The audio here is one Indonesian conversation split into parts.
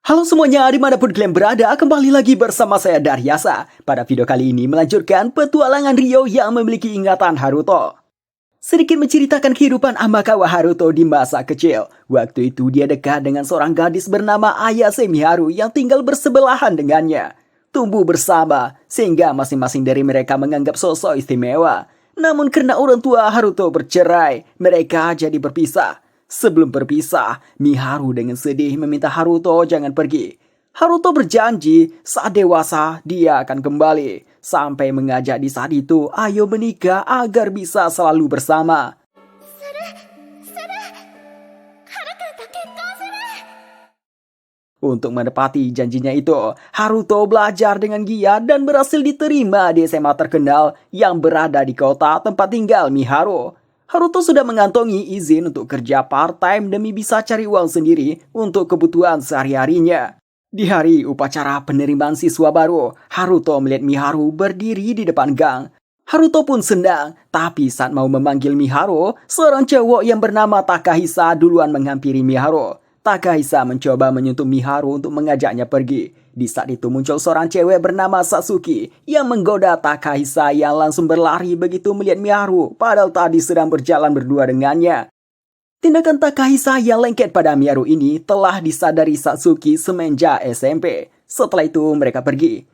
Halo semuanya, dimanapun kalian berada, kembali lagi bersama saya Daryasa. Pada video kali ini melanjutkan petualangan Ryo yang memiliki ingatan Haruto. Sedikit menceritakan kehidupan Amakawa Haruto di masa kecil. Waktu itu dia dekat dengan seorang gadis bernama Ayase Miharu yang tinggal bersebelahan dengannya. Tumbuh bersama, sehingga masing-masing dari mereka menganggap sosok istimewa. Namun karena orang tua Haruto bercerai, mereka jadi berpisah. Sebelum berpisah, Miharu dengan sedih meminta Haruto jangan pergi. Haruto berjanji saat dewasa dia akan kembali. Sampai mengajak di saat itu ayo menikah agar bisa selalu bersama. Untuk menepati janjinya itu, Haruto belajar dengan giat dan berhasil diterima di SMA terkenal yang berada di kota tempat tinggal Miharu. Haruto sudah mengantongi izin untuk kerja part-time demi bisa cari uang sendiri untuk kebutuhan sehari-harinya. Di hari upacara penerimaan siswa baru, Haruto melihat Miharu berdiri di depan gang. Haruto pun senang, tapi saat mau memanggil Miharu, seorang cowok yang bernama Takahisa duluan menghampiri Miharu. Takahisa mencoba menyentuh Miharu untuk mengajaknya pergi. Di saat itu muncul seorang cewek bernama Satsuki yang menggoda Takahisa yang langsung berlari begitu melihat Miharu padahal tadi sedang berjalan berdua dengannya. Tindakan Takahisa yang lengket pada Miharu ini telah disadari Satsuki semenjak SMP. Setelah itu mereka pergi.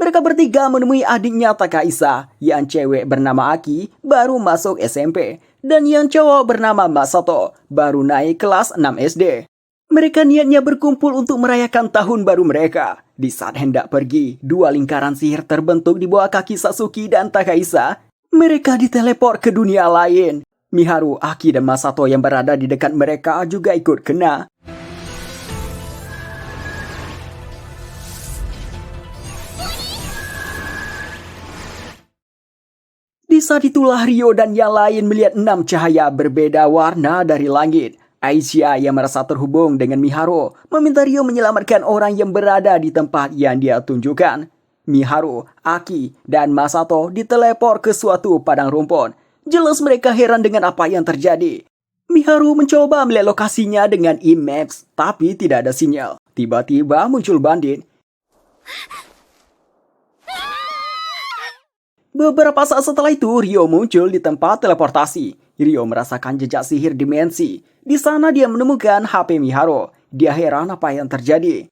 Mereka bertiga menemui adiknya Takahisa yang cewek bernama Aki baru masuk SMP. Dan yang cowok bernama Masato baru naik kelas 6 SD. Mereka niatnya berkumpul untuk merayakan tahun baru mereka. Di saat hendak pergi, dua lingkaran sihir terbentuk di bawah kaki Satsuki dan Takahisa. Mereka diteleport ke dunia lain. Miharu, Aki, dan Masato yang berada di dekat mereka juga ikut kena. Di saat itulah Ryo dan yang lain melihat 6 cahaya berbeda warna dari langit. Aisyah yang merasa terhubung dengan Miharu meminta Ryo menyelamatkan orang yang berada di tempat yang dia tunjukkan. Miharu, Aki, dan Masato diteleport ke suatu padang rumput. Jelas mereka heran dengan apa yang terjadi. Miharu mencoba melihat lokasinya dengan e-maps, tapi tidak ada sinyal. Tiba-tiba muncul bandit. Beberapa saat setelah itu, Ryo muncul di tempat teleportasi. Ryo merasakan jejak sihir dimensi. Di sana dia menemukan HP Miharu. Dia heran apa yang terjadi.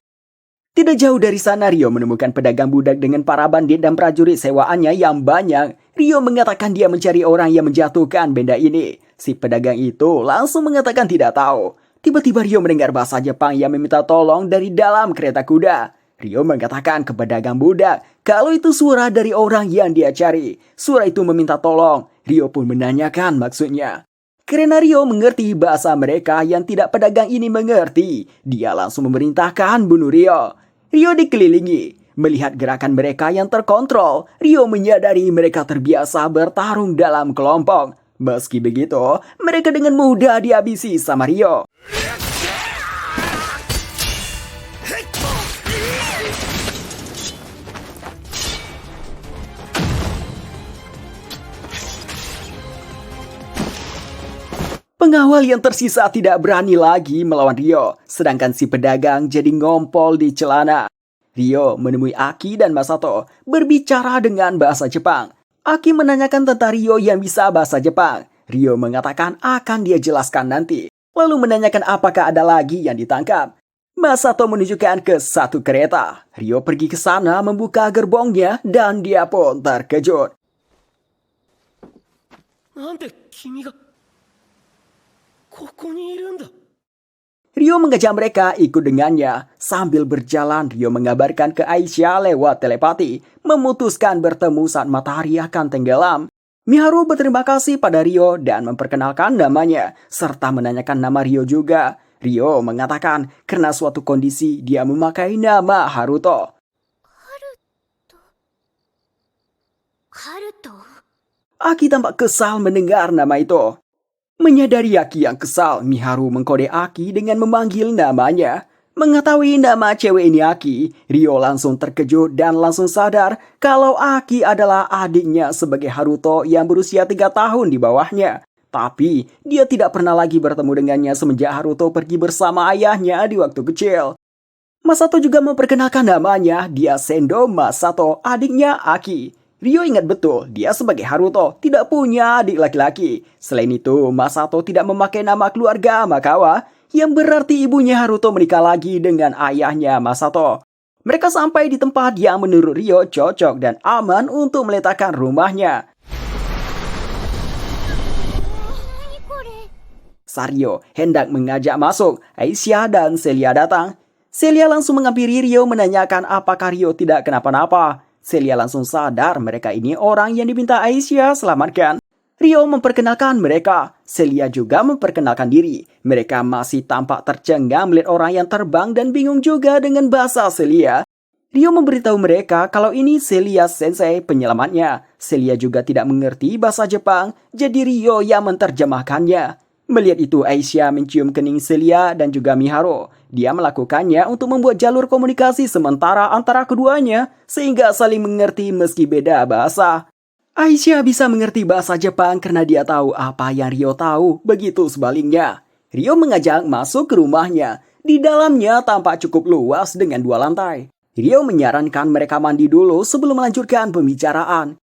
Tidak jauh dari sana, Ryo menemukan pedagang budak dengan para bandit dan prajurit sewaannya yang banyak. Ryo mengatakan dia mencari orang yang menjatuhkan benda ini. Si pedagang itu langsung mengatakan tidak tahu. Tiba-tiba Ryo mendengar bahasa Jepang yang meminta tolong dari dalam kereta kuda. Ryo mengatakan ke pedagang budak kalau itu suara dari orang yang dia cari. Suara itu meminta tolong. Ryo pun menanyakan maksudnya. Karena Ryo mengerti bahasa mereka yang tidak pedagang ini mengerti, dia langsung memerintahkan bunuh Ryo. Ryo dikelilingi. Melihat gerakan mereka yang terkontrol, Ryo menyadari mereka terbiasa bertarung dalam kelompok. Meski begitu, mereka dengan mudah dihabisi sama Ryo. Pengawal yang tersisa tidak berani lagi melawan Ryo, sedangkan si pedagang jadi ngompol di celana. Ryo menemui Aki dan Masato berbicara dengan bahasa Jepang. Aki menanyakan tentang Ryo yang bisa bahasa Jepang. Ryo mengatakan akan dia jelaskan nanti, lalu menanyakan apakah ada lagi yang ditangkap. Masato menunjukkan ke satu kereta. Ryo pergi ke sana membuka gerbongnya dan dia pun terkejut. Ryo mengajak mereka ikut dengannya. Sambil berjalan, Ryo mengabarkan ke Aisyah lewat telepati, memutuskan bertemu saat matahari akan tenggelam. Miharu berterima kasih pada Ryo dan memperkenalkan namanya, serta menanyakan nama Ryo juga. Ryo mengatakan karena suatu kondisi dia memakai nama Haruto. Aki tampak kesal mendengar nama itu. Menyadari Aki yang kesal, Miharu mengkode Aki dengan memanggil namanya. Mengetahui nama cewek ini Aki, Ryo langsung terkejut dan langsung sadar kalau Aki adalah adiknya sebagai Haruto yang berusia 3 tahun di bawahnya. Tapi dia tidak pernah lagi bertemu dengannya semenjak Haruto pergi bersama ayahnya di waktu kecil. Masato juga memperkenalkan namanya, dia Sendo Masato, adiknya Aki. Ryo ingat betul, dia sebagai Haruto tidak punya adik laki-laki. Selain itu, Masato tidak memakai nama keluarga Makawa, yang berarti ibunya Haruto menikah lagi dengan ayahnya Masato. Mereka sampai di tempat yang menurut Ryo cocok dan aman untuk meletakkan rumahnya. Sario hendak mengajak masuk, Aisyah dan Celia datang. Celia langsung menghampiri Ryo menanyakan apakah Ryo tidak kenapa-napa. Celia langsung sadar mereka ini orang yang diminta Aisyah selamatkan. Ryo memperkenalkan mereka. Celia juga memperkenalkan diri. Mereka masih tampak tercengang melihat orang yang terbang dan bingung juga dengan bahasa Celia. Ryo memberitahu mereka kalau ini Celia Sensei penyelamatnya. Celia juga tidak mengerti bahasa Jepang, jadi Ryo yang menerjemahkannya. Melihat itu, Aisyah mencium kening Celia dan juga Miharu. Dia melakukannya untuk membuat jalur komunikasi sementara antara keduanya, sehingga saling mengerti meski beda bahasa. Aisyah bisa mengerti bahasa Jepang karena dia tahu apa yang Ryo tahu, begitu sebaliknya. Ryo mengajak masuk ke rumahnya. Di dalamnya tampak cukup luas dengan 2 lantai. Ryo menyarankan mereka mandi dulu sebelum melanjutkan pembicaraan.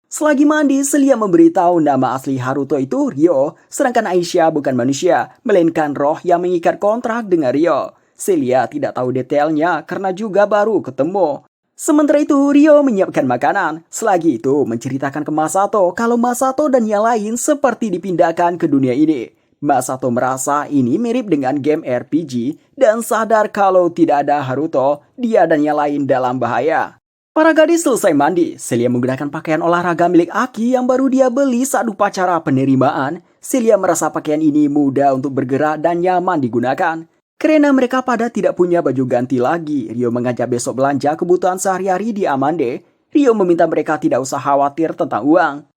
Selagi mandi, Celia memberitahu nama asli Haruto itu Ryo, sedangkan Aisyah bukan manusia, melainkan roh yang mengikat kontrak dengan Ryo. Celia tidak tahu detailnya karena juga baru ketemu. Sementara itu, Ryo menyiapkan makanan. Selagi itu, menceritakan ke Masato kalau Masato dan yang lain seperti dipindahkan ke dunia ini. Masato merasa ini mirip dengan game RPG dan sadar kalau tidak ada Haruto, dia dan yang lain dalam bahaya. Para gadis selesai mandi. Celia menggunakan pakaian olahraga milik Aki yang baru dia beli saat upacara penerimaan. Celia merasa pakaian ini mudah untuk bergerak dan nyaman digunakan. Karena mereka pada tidak punya baju ganti lagi, Ryo mengajak besok belanja kebutuhan sehari-hari di Amande. Ryo meminta mereka tidak usah khawatir tentang uang.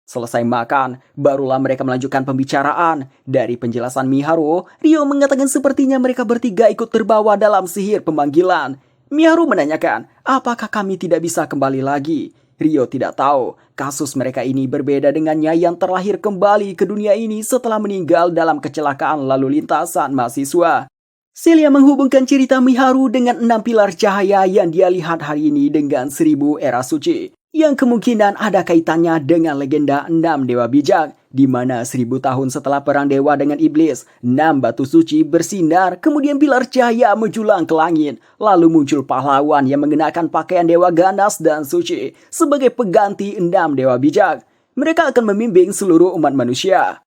Selesai makan, barulah mereka melanjutkan pembicaraan. Dari penjelasan Miharu, Ryo mengatakan sepertinya mereka bertiga ikut terbawa dalam sihir pemanggilan. Miharu menanyakan, apakah kami tidak bisa kembali lagi? Ryo tidak tahu, kasus mereka ini berbeda dengannya yang terlahir kembali ke dunia ini setelah meninggal dalam kecelakaan lalu lintas saat mahasiswa. Celia menghubungkan cerita Miharu dengan 6 pilar cahaya yang dia lihat hari ini dengan 1000 era suci, yang kemungkinan ada kaitannya dengan legenda 6 dewa bijak, di mana 1000 tahun setelah perang dewa dengan iblis, 6 batu suci bersinar, kemudian pilar cahaya menjulang ke langit, lalu muncul pahlawan yang mengenakan pakaian dewa ganas dan suci sebagai pengganti 6 dewa bijak. Mereka akan membimbing seluruh umat manusia.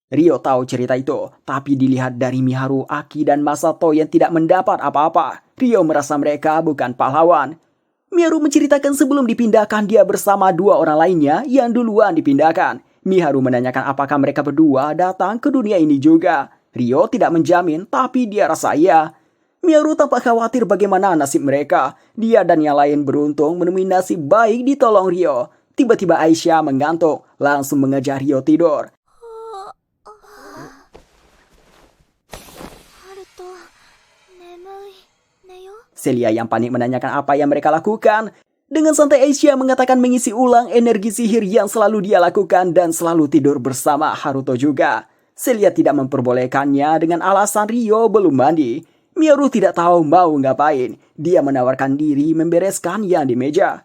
Ryo tahu cerita itu, tapi dilihat dari Miharu, Aki, dan Masato yang tidak mendapat apa-apa, Ryo merasa mereka bukan pahlawan. Miharu menceritakan sebelum dipindahkan dia bersama 2 orang lainnya yang duluan dipindahkan. Miharu menanyakan apakah mereka berdua datang ke dunia ini juga. Ryo tidak menjamin, tapi dia rasa iya. Miharu tampak khawatir bagaimana nasib mereka. Dia dan yang lain beruntung menemui nasib baik ditolong Ryo. Tiba-tiba Aisyah mengantuk, langsung mengajak Ryo tidur. Celia yang panik menanyakan apa yang mereka lakukan. Dengan santai Aisyah mengatakan mengisi ulang energi sihir yang selalu dia lakukan dan selalu tidur bersama Haruto juga. Celia tidak memperbolehkannya dengan alasan Ryo belum mandi. Miharu tidak tahu mau ngapain. Dia menawarkan diri membereskan yang di meja.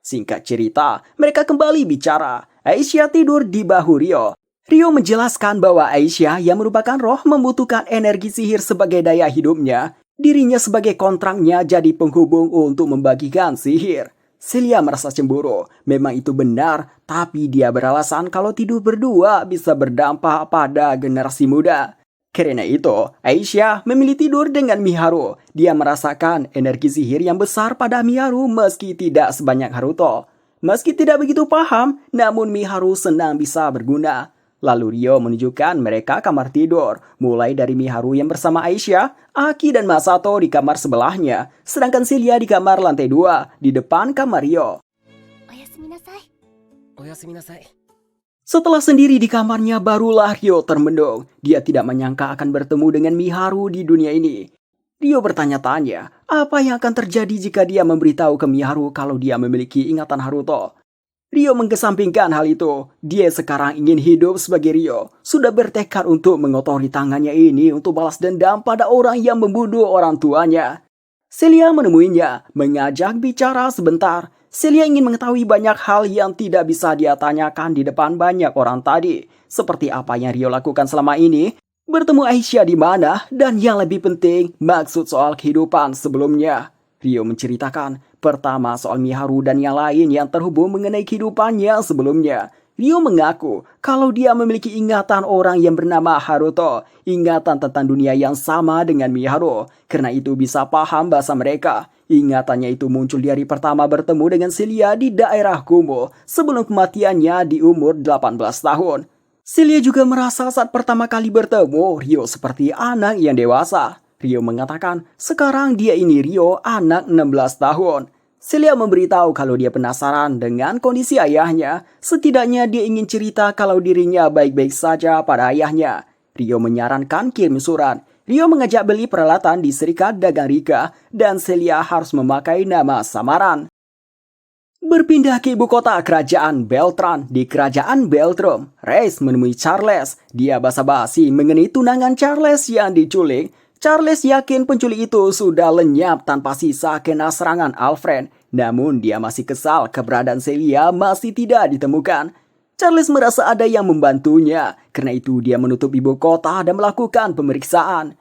Singkat cerita, mereka kembali bicara. Aisyah tidur di bahu Ryo. Ryo menjelaskan bahwa Aisyah yang merupakan roh membutuhkan energi sihir sebagai daya hidupnya. Dirinya sebagai kontraknya jadi penghubung untuk membagikan sihir. Celia merasa cemburu. Memang itu benar, tapi dia beralasan kalau tidur berdua bisa berdampak pada generasi muda. Karena itu, Aisyah memilih tidur dengan Miharu. Dia merasakan energi sihir yang besar pada Miharu meski tidak sebanyak Haruto. Meski tidak begitu paham, namun Miharu senang bisa berguna. Lalu Ryo menunjukkan mereka kamar tidur, mulai dari Miharu yang bersama Aisyah, Aki dan Masato di kamar sebelahnya, sedangkan Celia di kamar lantai 2, di depan kamar Ryo. Setelah sendiri di kamarnya, barulah Ryo termenung. Dia tidak menyangka akan bertemu dengan Miharu di dunia ini. Rio bertanya-tanya, apa yang akan terjadi jika dia memberitahu ke Miharu kalau dia memiliki ingatan Haruto. Rio mengesampingkan hal itu. Dia sekarang ingin hidup sebagai Rio. Sudah bertekad untuk mengotori tangannya ini untuk balas dendam pada orang yang membunuh orang tuanya. Celia menemuinya, mengajak bicara sebentar. Celia ingin mengetahui banyak hal yang tidak bisa dia tanyakan di depan banyak orang tadi. Seperti apa yang Rio lakukan selama ini, bertemu Aisyah di mana, dan yang lebih penting, maksud soal kehidupan sebelumnya. Rio menceritakan, pertama soal Miharu dan yang lain yang terhubung mengenai kehidupannya sebelumnya. Rio mengaku kalau dia memiliki ingatan orang yang bernama Haruto, ingatan tentang dunia yang sama dengan Miharu. Karena itu bisa paham bahasa mereka. Ingatannya itu muncul di hari pertama bertemu dengan Celia di daerah Kumo sebelum kematiannya di umur 18 tahun. Celia juga merasa saat pertama kali bertemu Rio seperti anak yang dewasa. Rio mengatakan sekarang dia ini Rio anak 16 tahun. Celia memberitahu kalau dia penasaran dengan kondisi ayahnya. Setidaknya dia ingin cerita kalau dirinya baik-baik saja pada ayahnya. Rio menyarankan kirim surat. Rio mengajak beli peralatan di Serikat Dagang Rika dan Celia harus memakai nama samaran. Berpindah ke ibu kota kerajaan Beltran di kerajaan Beltrum, Reis menemui Charles. Dia basa-basi mengenai tunangan Charles yang diculik. Charles yakin penculik itu sudah lenyap tanpa sisa kena serangan Alfred. Namun dia masih kesal keberadaan Celia masih tidak ditemukan. Charles merasa ada yang membantunya. Karena itu dia menutup ibu kota dan melakukan pemeriksaan.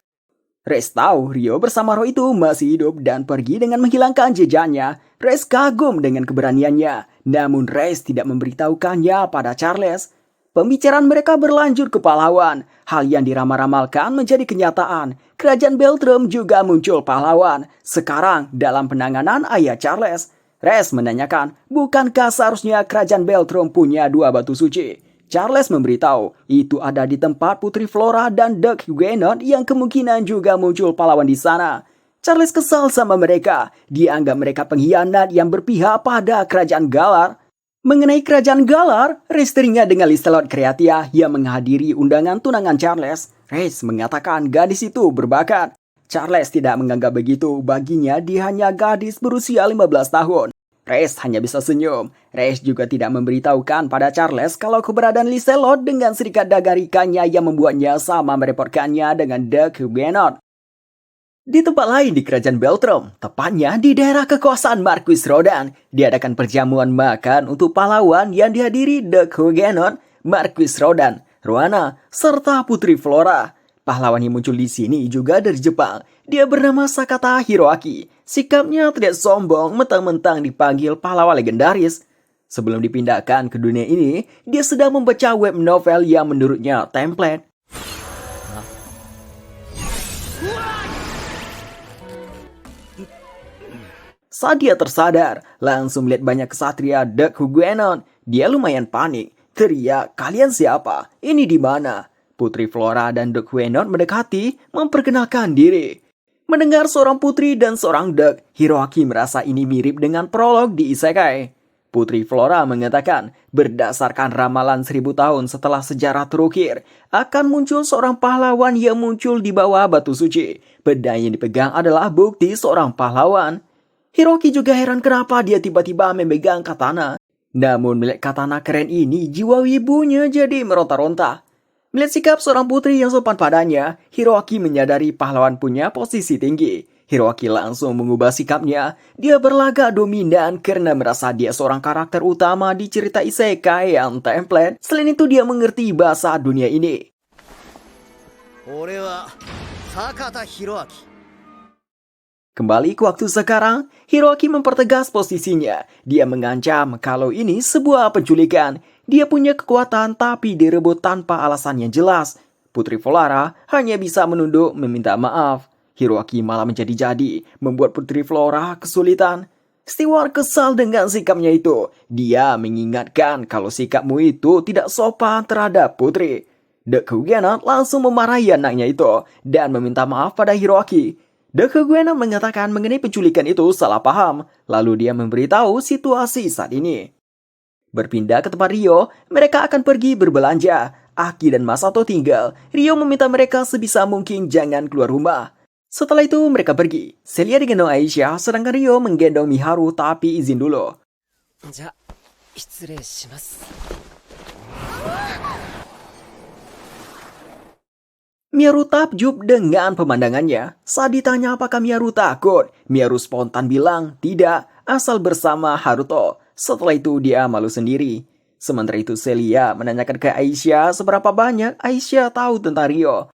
Reis tahu Rio bersama roh itu masih hidup dan pergi dengan menghilangkan jejaknya. Reis kagum dengan keberaniannya. Namun Reis tidak memberitahukannya pada Charles. Pembicaraan mereka berlanjut ke pahlawan. Hal yang diramal-ramalkan menjadi kenyataan. Kerajaan Beltrum juga muncul pahlawan. Sekarang dalam penanganan ayah Charles. Reis menanyakan, bukankah seharusnya kerajaan Beltrum punya 2 batu suci? Charles memberitahu, itu ada di tempat Putri Flora dan Doug Huguenot yang kemungkinan juga muncul pahlawan di sana. Charles kesal sama mereka. Dia anggap mereka pengkhianat yang berpihak pada kerajaan Galar. Mengenai kerajaan Galar, Reis teringat dengan Liselot Creatia yang menghadiri undangan tunangan Charles. Reis mengatakan gadis itu berbakat. Charles tidak menganggap begitu, baginya dia hanya gadis berusia 15 tahun. Reis hanya bisa senyum. Reis juga tidak memberitahukan pada Charles kalau keberadaan Liselot dengan Serikat Dagang Rikanya yang membuatnya sama merepotkannya dengan Doug Huguenot. Di tempat lain di kerajaan Beltrum, tepatnya di daerah kekuasaan Marquis Rodan, diadakan perjamuan makan untuk pahlawan yang dihadiri Doug Huguenot, Marquis Rodan, Roana, serta Putri Flora. Pahlawan yang muncul di sini juga dari Jepang. Dia bernama Sakata Hiroaki. Sikapnya tidak sombong mentang-mentang dipanggil pahlawan legendaris. Sebelum dipindahkan ke dunia ini, dia sedang membaca web novel yang menurutnya template. Saat dia tersadar, langsung melihat banyak kesatria Doug Huguenot. Dia lumayan panik. Teriak, kalian siapa? Ini di mana? Putri Flora dan Doug Huguenot mendekati, memperkenalkan diri. Mendengar seorang putri dan seorang Doug, Hiroaki merasa ini mirip dengan prolog di Isekai. Putri Flora mengatakan, berdasarkan ramalan 1000 tahun setelah sejarah terukir, akan muncul seorang pahlawan yang muncul di bawah batu suci. Pedang yang dipegang adalah bukti seorang pahlawan. Hiroaki juga heran kenapa dia tiba-tiba memegang katana. Namun melihat katana keren ini, jiwa wibunya jadi meronta-ronta. Melihat sikap seorang putri yang sopan padanya, Hiroaki menyadari pahlawan punya posisi tinggi. Hiroaki langsung mengubah sikapnya. Dia berlagak dominan karena merasa dia seorang karakter utama di cerita isekai yang template. Selain itu dia mengerti bahasa dunia ini. Sakata Hiroaki. Kembali ke waktu sekarang, Hiroaki mempertegas posisinya. Dia mengancam kalau ini sebuah penculikan. Dia punya kekuatan tapi direbut tanpa alasan yang jelas. Putri Flora hanya bisa menunduk meminta maaf. Hiroaki malah menjadi-jadi, membuat Putri Flora kesulitan. Stewart kesal dengan sikapnya itu. Dia mengingatkan kalau sikapmu itu tidak sopan terhadap Putri. Doug Huguenot langsung memarahi anaknya itu dan meminta maaf pada Hiroaki. Doug Huguenot mengatakan mengenai penculikan itu salah paham, lalu dia memberitahu situasi saat ini. Berpindah ke tempat Rio, mereka akan pergi berbelanja. Aki dan Masato tinggal. Rio meminta mereka sebisa mungkin jangan keluar rumah. Setelah itu mereka pergi. Celia digendong Aisyah, sedangkan Rio menggendong Miharu tapi izin dulu. じゃ、失礼します。 Miharu takjub dengan pemandangannya. Saat ditanya apakah Miharu takut, Miharu spontan bilang tidak, asal bersama Haruto. Setelah itu dia malu sendiri. Sementara itu Celia menanyakan ke Aisyah seberapa banyak Aisyah tahu tentang Rio.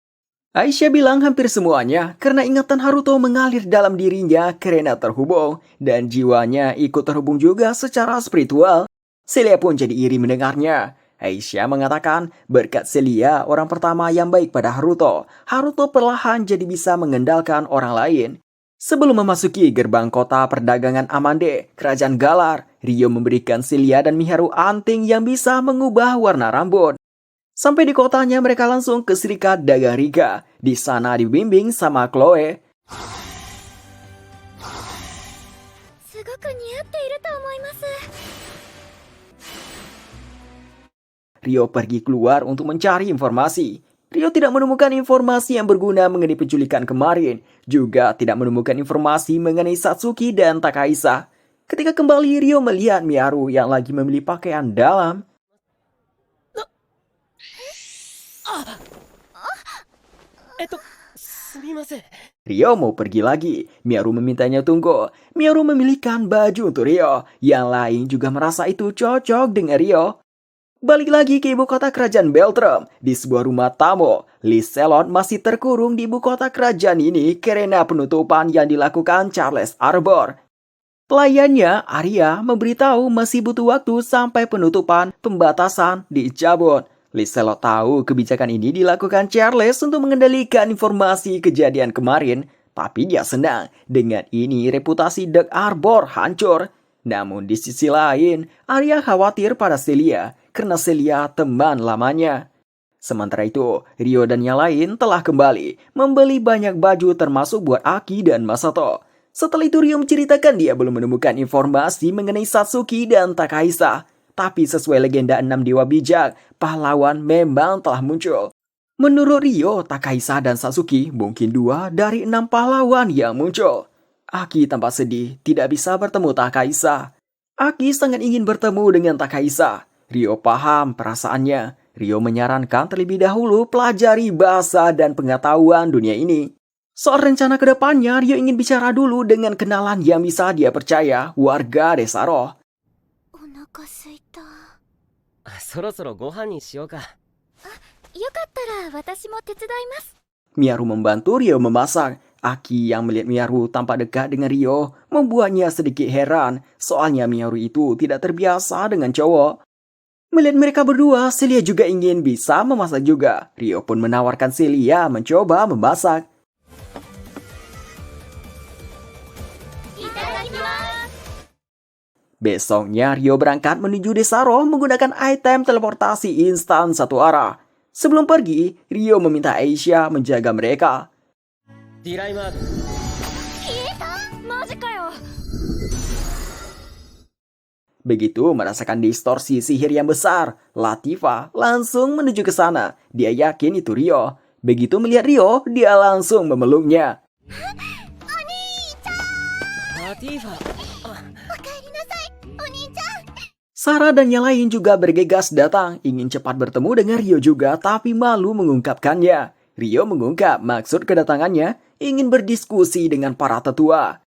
Aisyah bilang hampir semuanya karena ingatan Haruto mengalir dalam dirinya karena terhubung dan jiwanya ikut terhubung juga secara spiritual. Celia pun jadi iri mendengarnya. Aisyah mengatakan berkat Celia orang pertama yang baik pada Haruto, Haruto perlahan jadi bisa mengendalikan orang lain. Sebelum memasuki gerbang kota perdagangan Amande, Kerajaan Galar, Rio memberikan Celia dan Miharu anting yang bisa mengubah warna rambut. Sampai di kotanya mereka langsung ke Serikat Dagang Riga. Di sana dibimbing sama Chloe. Rio pergi keluar untuk mencari informasi. Rio tidak menemukan informasi yang berguna mengenai penculikan kemarin. Juga tidak menemukan informasi mengenai Satsuki dan Takahisa. Ketika kembali Rio melihat Miharu yang lagi memilih pakaian dalam. すみません。 Rio mau pergi lagi. Miharu memintanya tunggu. Miharu memilihkan baju untuk Rio. Yang lain juga merasa itu cocok dengan Rio. Balik lagi ke ibu kota kerajaan Beltrum. Di sebuah rumah tamu, Lee Selon masih terkurung di ibu kota kerajaan ini karena penutupan yang dilakukan Charles Arbor. Pelayannya, Arya, memberitahu masih butuh waktu sampai penutupan pembatasan dicabut. Liselot tahu kebijakan ini dilakukan Charles untuk mengendalikan informasi kejadian kemarin, tapi dia senang. Dengan ini reputasi Dark Arbor hancur. Namun di sisi lain, Arya khawatir pada Celia, karena Celia teman lamanya. Sementara itu, Rio dan yang lain telah kembali, membeli banyak baju termasuk buat Aki dan Masato. Setelah itu Rio menceritakan dia belum menemukan informasi mengenai Satsuki dan Takahisa. Tapi sesuai legenda 6 dewa bijak, pahlawan memang telah muncul. Menurut Rio, Takahisa dan Satsuki mungkin 2 dari 6 pahlawan yang muncul. Aki tampak sedih tidak bisa bertemu Takahisa. Aki sangat ingin bertemu dengan Takahisa. Rio paham perasaannya. Rio menyarankan terlebih dahulu pelajari bahasa dan pengetahuan dunia ini. Soal rencana ke depannya, Rio ingin bicara dulu dengan kenalan yang bisa dia percaya, warga desa roh. そろそろご飯にしようか。よかったら私も手伝います。 Miharu membantu Rio memasak. Aki yang melihat Miharu tampak dekat dengan Rio membuatnya sedikit heran. Soalnya Miharu itu tidak terbiasa dengan cowok. Melihat mereka berdua, Celia juga ingin bisa memasak juga. Rio pun menawarkan Celia mencoba memasak. Besoknya Rio berangkat menuju desa roh menggunakan item teleportasi instan satu arah. Sebelum pergi, Rio meminta Aisyah menjaga mereka. ディライマード。 マジかよ。 Begitu merasakan distorsi sihir yang besar, Latifa langsung menuju ke sana. Dia yakin itu Rio. Begitu melihat Rio, dia langsung memeluknya. ラティファ。 Sarah dan yang lain juga bergegas datang, ingin cepat bertemu dengan Rio juga, tapi malu mengungkapkannya. Rio mengungkap maksud kedatangannya, ingin berdiskusi dengan para tetua.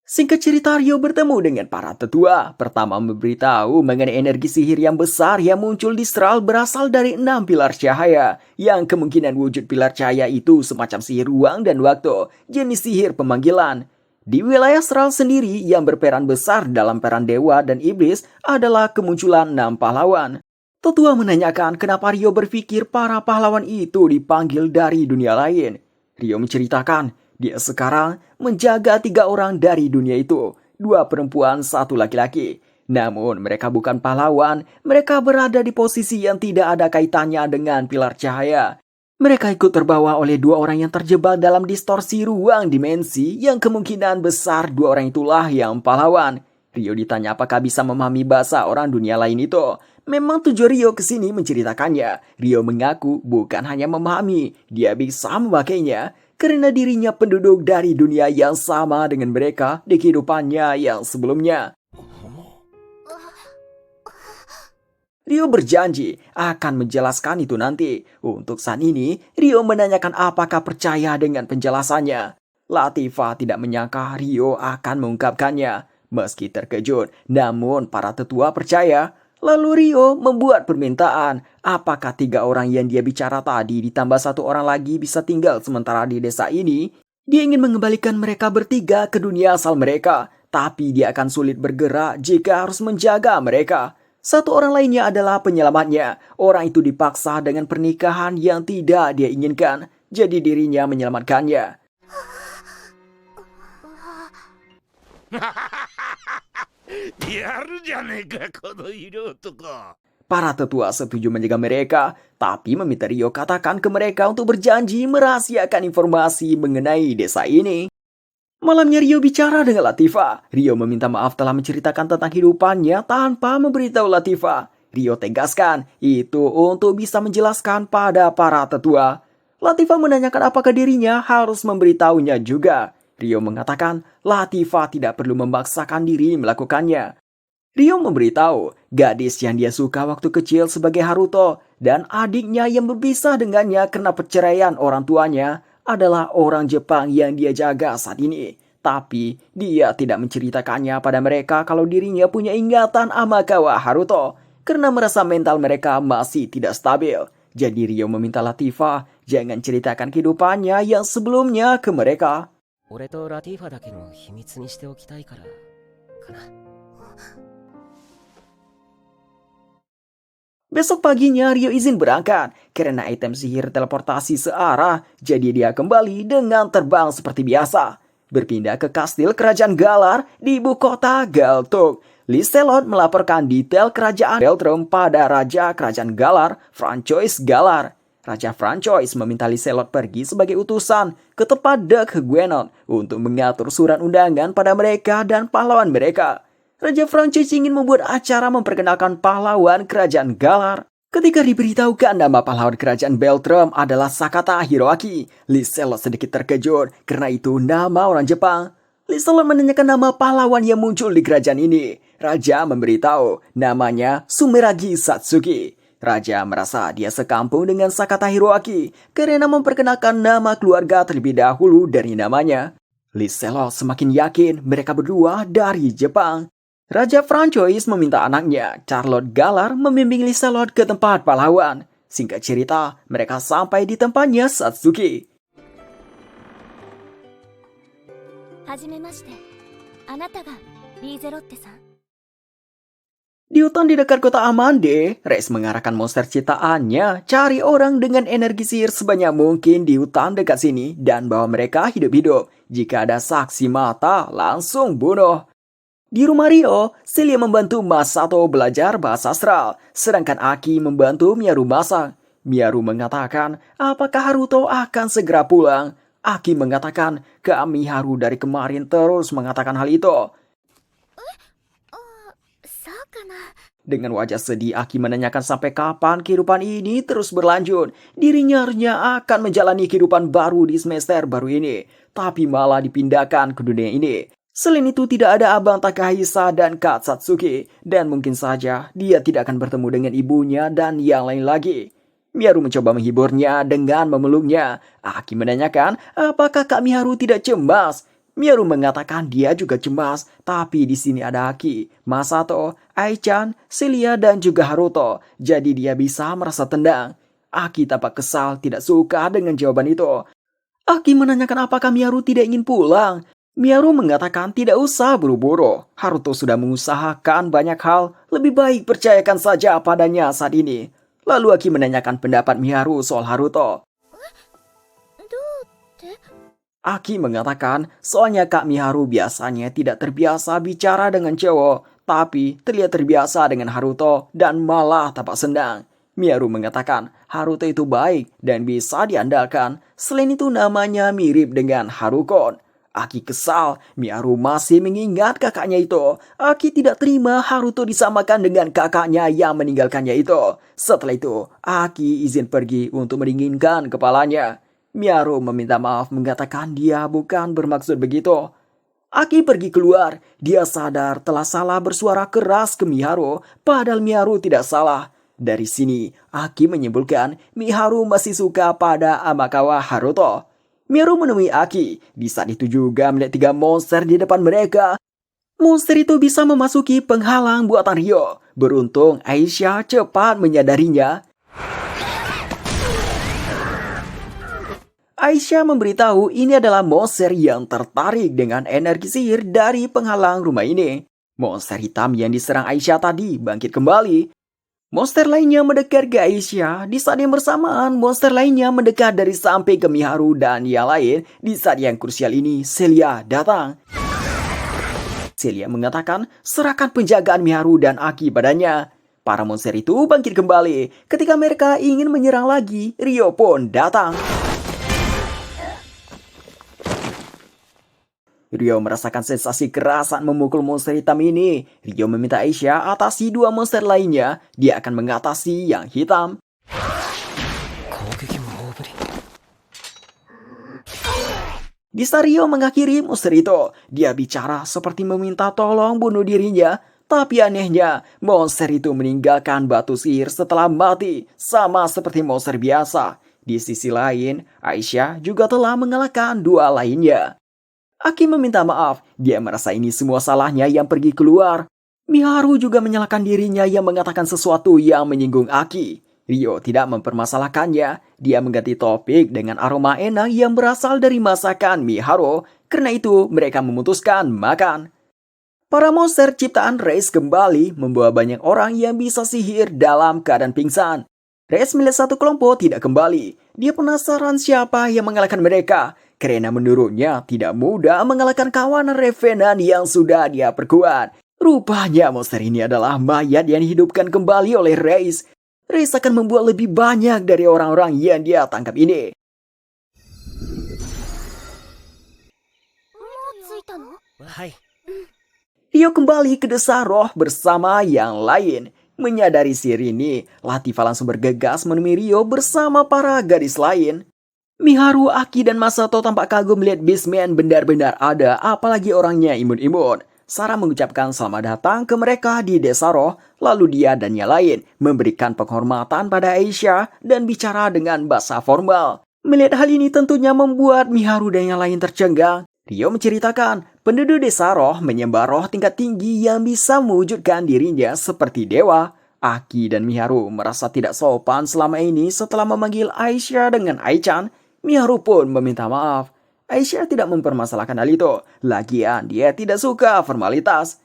Singkat cerita, Rio bertemu dengan para tetua. Pertama memberitahu mengenai energi sihir yang besar yang muncul di Stral berasal dari 6 pilar cahaya. Yang kemungkinan wujud pilar cahaya itu semacam sihir ruang dan waktu, jenis sihir pemanggilan. Di wilayah Stral sendiri yang berperan besar dalam peran dewa dan iblis adalah kemunculan 6 pahlawan. Tetua menanyakan kenapa Rio berpikir para pahlawan itu dipanggil dari dunia lain. Rio menceritakan dia sekarang menjaga 3 orang dari dunia itu, 2 perempuan, 1 laki-laki. Namun mereka bukan pahlawan, mereka berada di posisi yang tidak ada kaitannya dengan pilar cahaya. Mereka ikut terbawa oleh 2 orang yang terjebak dalam distorsi ruang dimensi yang kemungkinan besar 2 orang itulah yang pahlawan. Rio ditanya apakah bisa memahami bahasa orang dunia lain itu. Memang tujuan Rio kesini menceritakannya. Rio mengaku bukan hanya memahami, dia bisa memakainya. karena dirinya penduduk dari dunia yang sama dengan mereka di kehidupannya yang sebelumnya. Rio berjanji akan menjelaskan itu nanti. Untuk saat ini, Rio menanyakan apakah percaya dengan penjelasannya. Latifah tidak menyangka Rio akan mengungkapkannya. Meski terkejut, namun para tetua percaya. Lalu Rio membuat permintaan, apakah 3 orang yang dia bicara tadi ditambah 1 orang lagi bisa tinggal sementara di desa ini? Dia ingin mengembalikan mereka bertiga ke dunia asal mereka, tapi dia akan sulit bergerak jika harus menjaga mereka. 1 orang lainnya adalah penyelamatnya. Orang itu dipaksa dengan pernikahan yang tidak dia inginkan, jadi dirinya menyelamatkannya. Para tetua setuju menjaga mereka, tapi meminta Rio katakan ke mereka untuk berjanji merahasiakan informasi mengenai desa ini. Malamnya Rio bicara dengan Latifah. Rio meminta maaf telah menceritakan tentang kehidupannya tanpa memberitahu Latifah. Rio tegaskan itu untuk bisa menjelaskan pada para tetua. Latifah menanyakan apakah dirinya harus memberitahunya juga. Rio mengatakan Latifah tidak perlu memaksakan diri melakukannya. Rio memberitahu gadis yang dia suka waktu kecil sebagai Haruto dan adiknya yang berpisah dengannya karena perceraian orang tuanya adalah orang Jepang yang dia jaga saat ini. Tapi dia tidak menceritakannya pada mereka kalau dirinya punya ingatan Amakawa Haruto karena merasa mental mereka masih tidak stabil. Jadi Rio meminta Latifah jangan ceritakan kehidupannya yang sebelumnya ke mereka. 俺とラティファだけの秘密にしておきたいからかな。 Besok paginya Rio izin berangkat karena item sihir teleportasi searah, jadi dia kembali dengan terbang seperti biasa. Berpindah ke kastil kerajaan Galar di ibu kota Galtuk. Liselot melaporkan detail kerajaan Beltrum pada Raja Kerajaan Galar, Francois Galar. Raja Francois meminta Liselot pergi sebagai utusan ke tempat Dek Huguenot untuk mengatur surat undangan pada mereka dan pahlawan mereka. Raja Francois ingin membuat acara memperkenalkan pahlawan kerajaan Galar. Ketika diberitahukan nama pahlawan kerajaan Beltrum adalah Sakata Hiroaki, Liselot sedikit terkejut karena itu nama orang Jepang. Liselot menanyakan nama pahlawan yang muncul di kerajaan ini. Raja memberitahu namanya Sumeragi Satsuki. Raja merasa dia sekampung dengan Sakata Hiroaki karena memperkenalkan nama keluarga terlebih dahulu dari namanya. Liselot semakin yakin mereka berdua dari Jepang. Raja Francois meminta anaknya, Charlotte Galar, membimbing Liselot ke tempat pahlawan. Singkat cerita, mereka sampai di tempatnya Satsuki. はじめまして。あなたがリーゼロッテさん。 Di hutan di dekat kota Amande, Rex mengarahkan monster ciptaannya cari orang dengan energi sihir sebanyak mungkin di hutan dekat sini dan bawa mereka hidup-hidup. Jika ada saksi mata, langsung bunuh. Di rumah Rio, Celia membantu Masato belajar bahasa astral, sedangkan Aki membantu Miyaru masak. Miyaru mengatakan, apakah Haruto akan segera pulang? Aki mengatakan, kami Haru dari kemarin terus mengatakan hal itu. そうかな。 Dengan wajah sedih, Aki menanyakan sampai kapan kehidupan ini terus berlanjut. Dirinya harusnya akan menjalani kehidupan baru di semester baru ini, tapi malah dipindahkan ke dunia ini. Selain itu tidak ada Abang Takahisa dan Kak Satsuki, dan mungkin saja dia tidak akan bertemu dengan ibunya dan yang lain lagi. Miyaru mencoba menghiburnya dengan memeluknya. Aki menanyakan apakah Kak Miyaru tidak cemas. Miyaru mengatakan dia juga cemas, tapi di sini ada Aki, Masato, Ai-chan, Celia dan juga Haruto, jadi dia bisa merasa tenang. Aki tampak kesal tidak suka dengan jawaban itu. Aki menanyakan apakah Miyaru tidak ingin pulang. Miyaru mengatakan tidak usah buru-buru. Haruto sudah mengusahakan banyak hal, lebih baik percayakan saja padanya saat ini. Lalu Aki menanyakan pendapat Miyaru soal Haruto. どうって？ Aki mengatakan soalnya Kak Miharu biasanya tidak terbiasa bicara dengan cowok, tapi terlihat terbiasa dengan Haruto dan malah tampak senang. Miyaru mengatakan Haruto itu baik dan bisa diandalkan. Selain itu namanya mirip dengan Harukon. Aki kesal, Miyaru masih mengingat kakaknya itu. Aki tidak terima Haruto disamakan dengan kakaknya yang meninggalkannya itu. Setelah itu, Aki izin pergi untuk mendinginkan kepalanya. Miharu meminta maaf mengatakan dia bukan bermaksud begitu. Aki pergi keluar. Dia sadar telah salah bersuara keras ke Miharu, padahal Miharu tidak salah. Dari sini, Aki menyimpulkan Miharu masih suka pada Amakawa Haruto. Miharu menemui Aki. Di saat itu juga melihat 3 monster di depan mereka. Monster itu bisa memasuki penghalang buatan Ryo. Beruntung Aisyah cepat menyadarinya. Aisyah memberitahu ini adalah monster yang tertarik dengan energi sihir dari penghalang rumah ini. Monster hitam yang diserang Aisyah tadi bangkit kembali. Monster lainnya mendekat ke Aisyah. Di saat yang bersamaan, monster lainnya mendekat dari samping ke Miharu dan yang lain. Di saat yang krusial ini, Celia datang. Celia mengatakan serahkan penjagaan Miharu dan Aki padanya. Para monster itu bangkit kembali. Ketika mereka ingin menyerang lagi, Ryo pun datang. Ryo merasakan sensasi keras saat memukul monster hitam ini. Ryo meminta Aisyah atasi 2 monster lainnya. Dia akan mengatasi yang hitam. Di saat Ryo mengakhiri monster itu, dia bicara seperti meminta tolong bunuh dirinya. Tapi anehnya, monster itu meninggalkan batu sihir setelah mati, sama seperti monster biasa. Di sisi lain, Aisyah juga telah mengalahkan 2 lainnya. Aki meminta maaf, dia merasa ini semua salahnya yang pergi keluar. Miharu juga menyalahkan dirinya yang mengatakan sesuatu yang menyinggung Aki. Ryo tidak mempermasalahkannya, dia mengganti topik dengan aroma enak yang berasal dari masakan Miharu. Karena itu mereka memutuskan makan. Para monster ciptaan Reis kembali membawa banyak orang yang bisa sihir dalam keadaan pingsan. Reis melihat satu kelompok tidak kembali. Dia penasaran siapa yang mengalahkan mereka. Karena menurutnya tidak mudah mengalahkan kawanan Revenant yang sudah dia perkuat. Rupanya monster ini adalah mayat yang dihidupkan kembali oleh Reis. Reis akan membuat lebih banyak dari orang-orang yang dia tangkap ini. Hai. Ryo kembali ke desa roh bersama yang lain. Menyadari sihir ini, Latifah langsung bergegas menemui Ryo bersama para gadis lain. Miharu, Aki, dan Masato tampak kagum melihat Beastman benar-benar ada, apalagi orangnya imun-imun. Sarah mengucapkan selamat datang ke mereka di desa roh, lalu dia dan yang lain memberikan penghormatan pada Aisyah dan bicara dengan bahasa formal. Melihat hal ini tentunya membuat Miharu dan yang lain tercengang. Ryo menceritakan, penduduk desa roh menyembah roh tingkat tinggi yang bisa mewujudkan dirinya seperti dewa. Aki dan Miharu merasa tidak sopan selama ini setelah memanggil Aisyah dengan Aichan. Miharu pun meminta maaf. Aisyah tidak mempermasalahkan hal itu. Lagian dia tidak suka formalitas.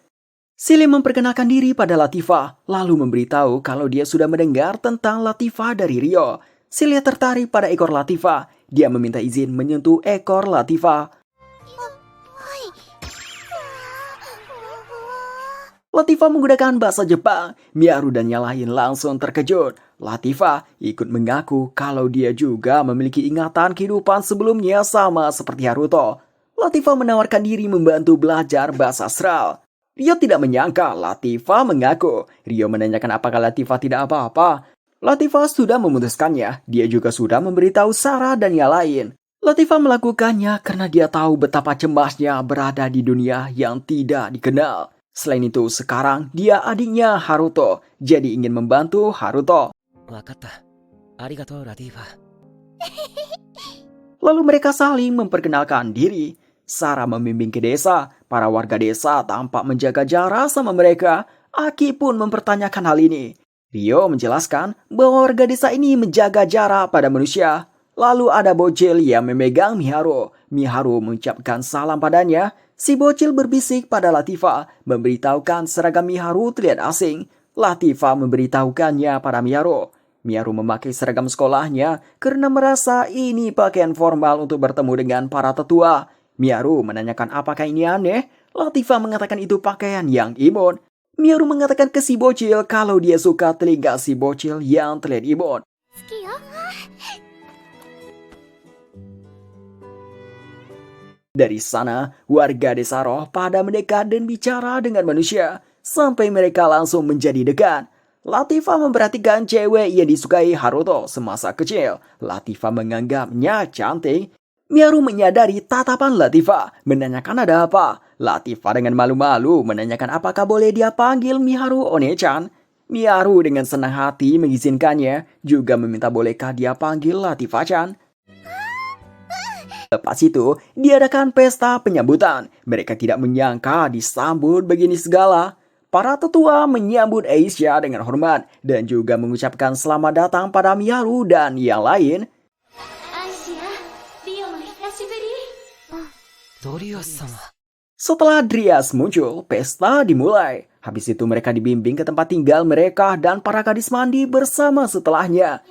Sile memperkenalkan diri pada Latifah, lalu memberitahu kalau dia sudah mendengar tentang Latifah dari Ryo. Sile tertarik pada ekor Latifah. Dia meminta izin menyentuh ekor Latifah. Latifah menggunakan bahasa Jepang. Miharu dan yang lain langsung terkejut. Latifah ikut mengaku kalau dia juga memiliki ingatan kehidupan sebelumnya sama seperti Haruto. Latifah menawarkan diri membantu belajar bahasa astral. Ryo tidak menyangka Latifah mengaku. Ryo menanyakan apakah Latifah tidak apa-apa. Latifah sudah memutuskannya. Dia juga sudah memberitahu Sarah dan yang lain. Latifah melakukannya karena dia tahu betapa cemasnya berada di dunia yang tidak dikenal. Selain itu, sekarang dia adiknya Haruto, jadi ingin membantu Haruto. Wakatta. Arigatou, Latifah. Lalu mereka saling memperkenalkan diri. Sarah membimbing ke desa. Para warga desa tampak menjaga jarak sama mereka. Aki pun mempertanyakan hal ini. Ryo menjelaskan bahwa warga desa ini menjaga jarak pada manusia. Lalu ada bocil yang memegang Miharu. Miharu mengucapkan salam padanya. Si bocil berbisik pada Latifah, memberitahukan seragam Miharu terlihat asing. Latifah memberitahukannya pada Miharu. Miharu memakai seragam sekolahnya karena merasa ini pakaian formal untuk bertemu dengan para tetua. Miharu menanyakan apakah ini aneh. Latifah mengatakan itu pakaian yang imun. Miharu mengatakan ke si bocil kalau dia suka telinga si bocil yang terlihat imun. Dari sana, warga desa roh pada mendekat dan bicara dengan manusia, sampai mereka langsung menjadi dekat. Latifah memperhatikan cewek yang disukai Haruto semasa kecil. Latifah menganggapnya cantik. Miharu menyadari tatapan Latifah, menanyakan ada apa. Latifah dengan malu-malu menanyakan apakah boleh dia panggil Miharu One-chan. Miharu dengan senang hati mengizinkannya, juga meminta bolehkah dia panggil Latifah-chan. Lepas itu, diadakan pesta penyambutan. Mereka tidak menyangka disambut begini segala. Para tetua menyambut Aisha dengan hormat dan juga mengucapkan selamat datang pada Miharu dan yang lain. Setelah Darius muncul, pesta dimulai. Habis itu mereka dibimbing ke tempat tinggal mereka dan para gadis mandi bersama setelahnya.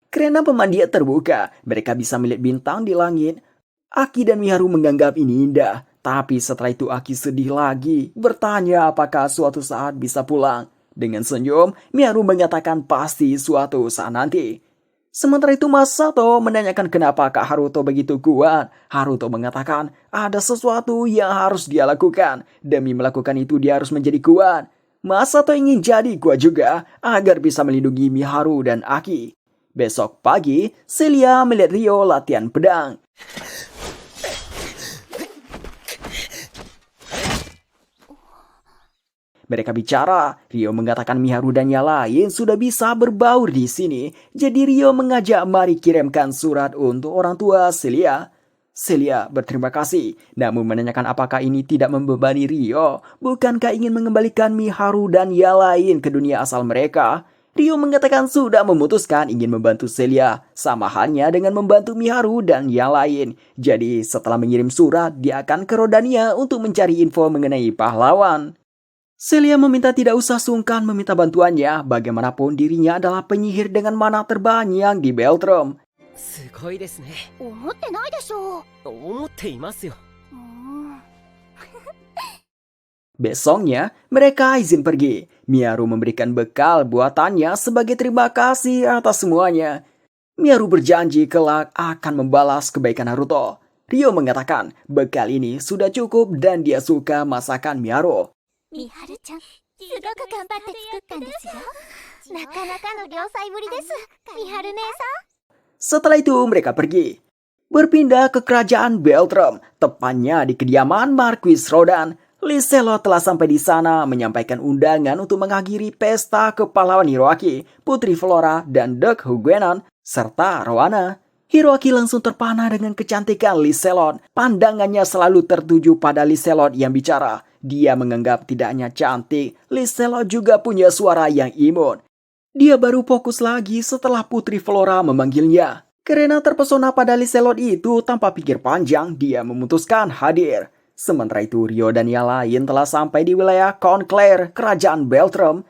Karena pemandian terbuka, mereka bisa melihat bintang di langit. Aki dan Miharu menganggap ini indah. Tapi setelah itu Aki sedih lagi, bertanya apakah suatu saat bisa pulang. Dengan senyum, Miharu mengatakan pasti suatu saat nanti. Sementara itu Masato menanyakan kenapa Kak Haruto begitu kuat. Haruto mengatakan ada sesuatu yang harus dia lakukan. Demi melakukan itu dia harus menjadi kuat. Masato ingin jadi kuat juga agar bisa melindungi Miharu dan Aki. Besok pagi, Celia melihat Ryo latihan pedang. Mereka bicara, Ryo mengatakan Miharu dan yang lain sudah bisa berbaur di sini. Jadi Ryo mengajak mari kirimkan surat untuk orang tua Celia. Celia berterima kasih, namun menanyakan apakah ini tidak membebani Ryo. Bukankah ingin mengembalikan Miharu dan yang lain ke dunia asal mereka? Ryo mengatakan sudah memutuskan ingin membantu Celia, sama halnya dengan membantu Miharu dan yang lain. Jadi setelah mengirim surat, dia akan ke Rodania untuk mencari info mengenai pahlawan. Celia meminta tidak usah sungkan meminta bantuannya, bagaimanapun dirinya adalah penyihir dengan mana terbanyak di Beltrum. Besoknya, mereka izin pergi. Miharu memberikan bekal buatannya sebagai terima kasih atas semuanya. Miharu berjanji kelak akan membalas kebaikan Naruto. Ryo mengatakan bekal ini sudah cukup dan dia suka masakan Miharu. Miharu-chan, すごく頑張って作ったんですよ。なかなかの良妻ぶりです、Miharu姉さん。 Setelah itu mereka pergi. Berpindah ke kerajaan Beltrum, tepatnya di kediaman Marquis Rodan. Liselot telah sampai di sana menyampaikan undangan untuk mengakhiri pesta kepahlawan Hiroaki, Putri Flora, dan Dek Huguenon, serta Rowana. Hiroaki langsung terpana dengan kecantikan Liselot. Pandangannya selalu tertuju pada Liselot yang bicara. Dia menganggap tidak hanya cantik, Liselot juga punya suara yang imut. Dia baru fokus lagi setelah Putri Flora memanggilnya. Karena terpesona pada Liselot itu, tanpa pikir panjang, dia memutuskan hadir. Sementara itu, Ryo dan yang lain telah sampai di wilayah Contclair, kerajaan Beltrum.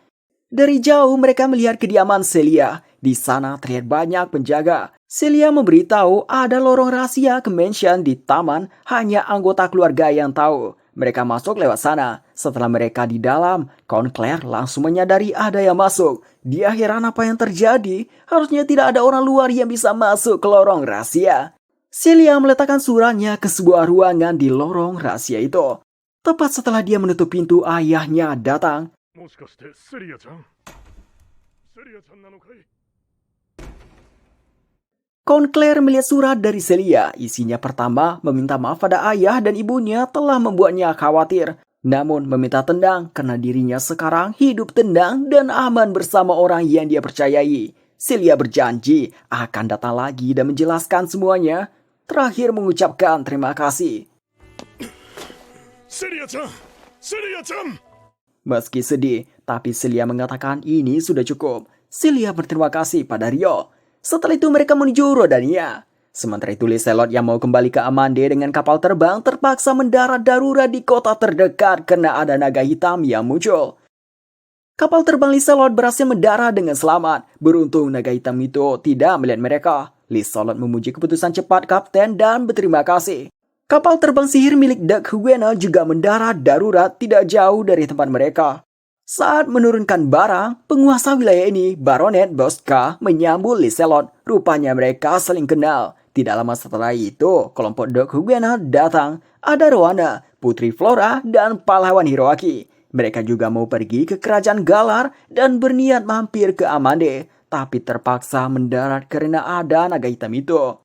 Dari jauh mereka melihat kediaman Celia. Di sana terlihat banyak penjaga. Celia memberitahu ada lorong rahasia ke mansion di taman, hanya anggota keluarga yang tahu. Mereka masuk lewat sana. Setelah mereka di dalam, Contclair langsung menyadari ada yang masuk. Dia heran apa yang terjadi. Harusnya tidak ada orang luar yang bisa masuk ke lorong rahasia. Celia meletakkan suratnya ke sebuah ruangan di lorong rahasia itu. Tepat setelah dia menutup pintu, ayahnya datang. Contclair melihat surat dari Celia. Isinya pertama, meminta maaf pada ayah dan ibunya telah membuatnya khawatir. Namun meminta tenang karena dirinya sekarang hidup tenang dan aman bersama orang yang dia percayai. Celia berjanji akan datang lagi dan menjelaskan semuanya. Terakhir mengucapkan terima kasih. Celia-chan! Meski sedih, tapi Celia mengatakan ini sudah cukup. Celia berterima kasih pada Ryo. Setelah itu mereka menuju Rodania. Sementara itu Liselot yang mau kembali ke Amande dengan kapal terbang terpaksa mendarat darurat di kota terdekat karena ada naga hitam yang muncul. Kapal terbang Liselot berhasil mendarat dengan selamat. Beruntung naga hitam itu tidak melihat mereka. Liselot memuji keputusan cepat kapten dan berterima kasih. Kapal terbang sihir milik Dek Huguenon juga mendarat darurat tidak jauh dari tempat mereka. Saat menurunkan barang, penguasa wilayah ini, Baronet Boska, menyambut Liselot. Rupanya mereka saling kenal. Tidak lama setelah itu, kelompok Dek Huguenon datang. Ada Rowana, Putri Flora, dan pahlawan Hiroaki. Mereka juga mau pergi ke kerajaan Galar dan berniat mampir ke Amande, tapi terpaksa mendarat karena ada naga hitam itu.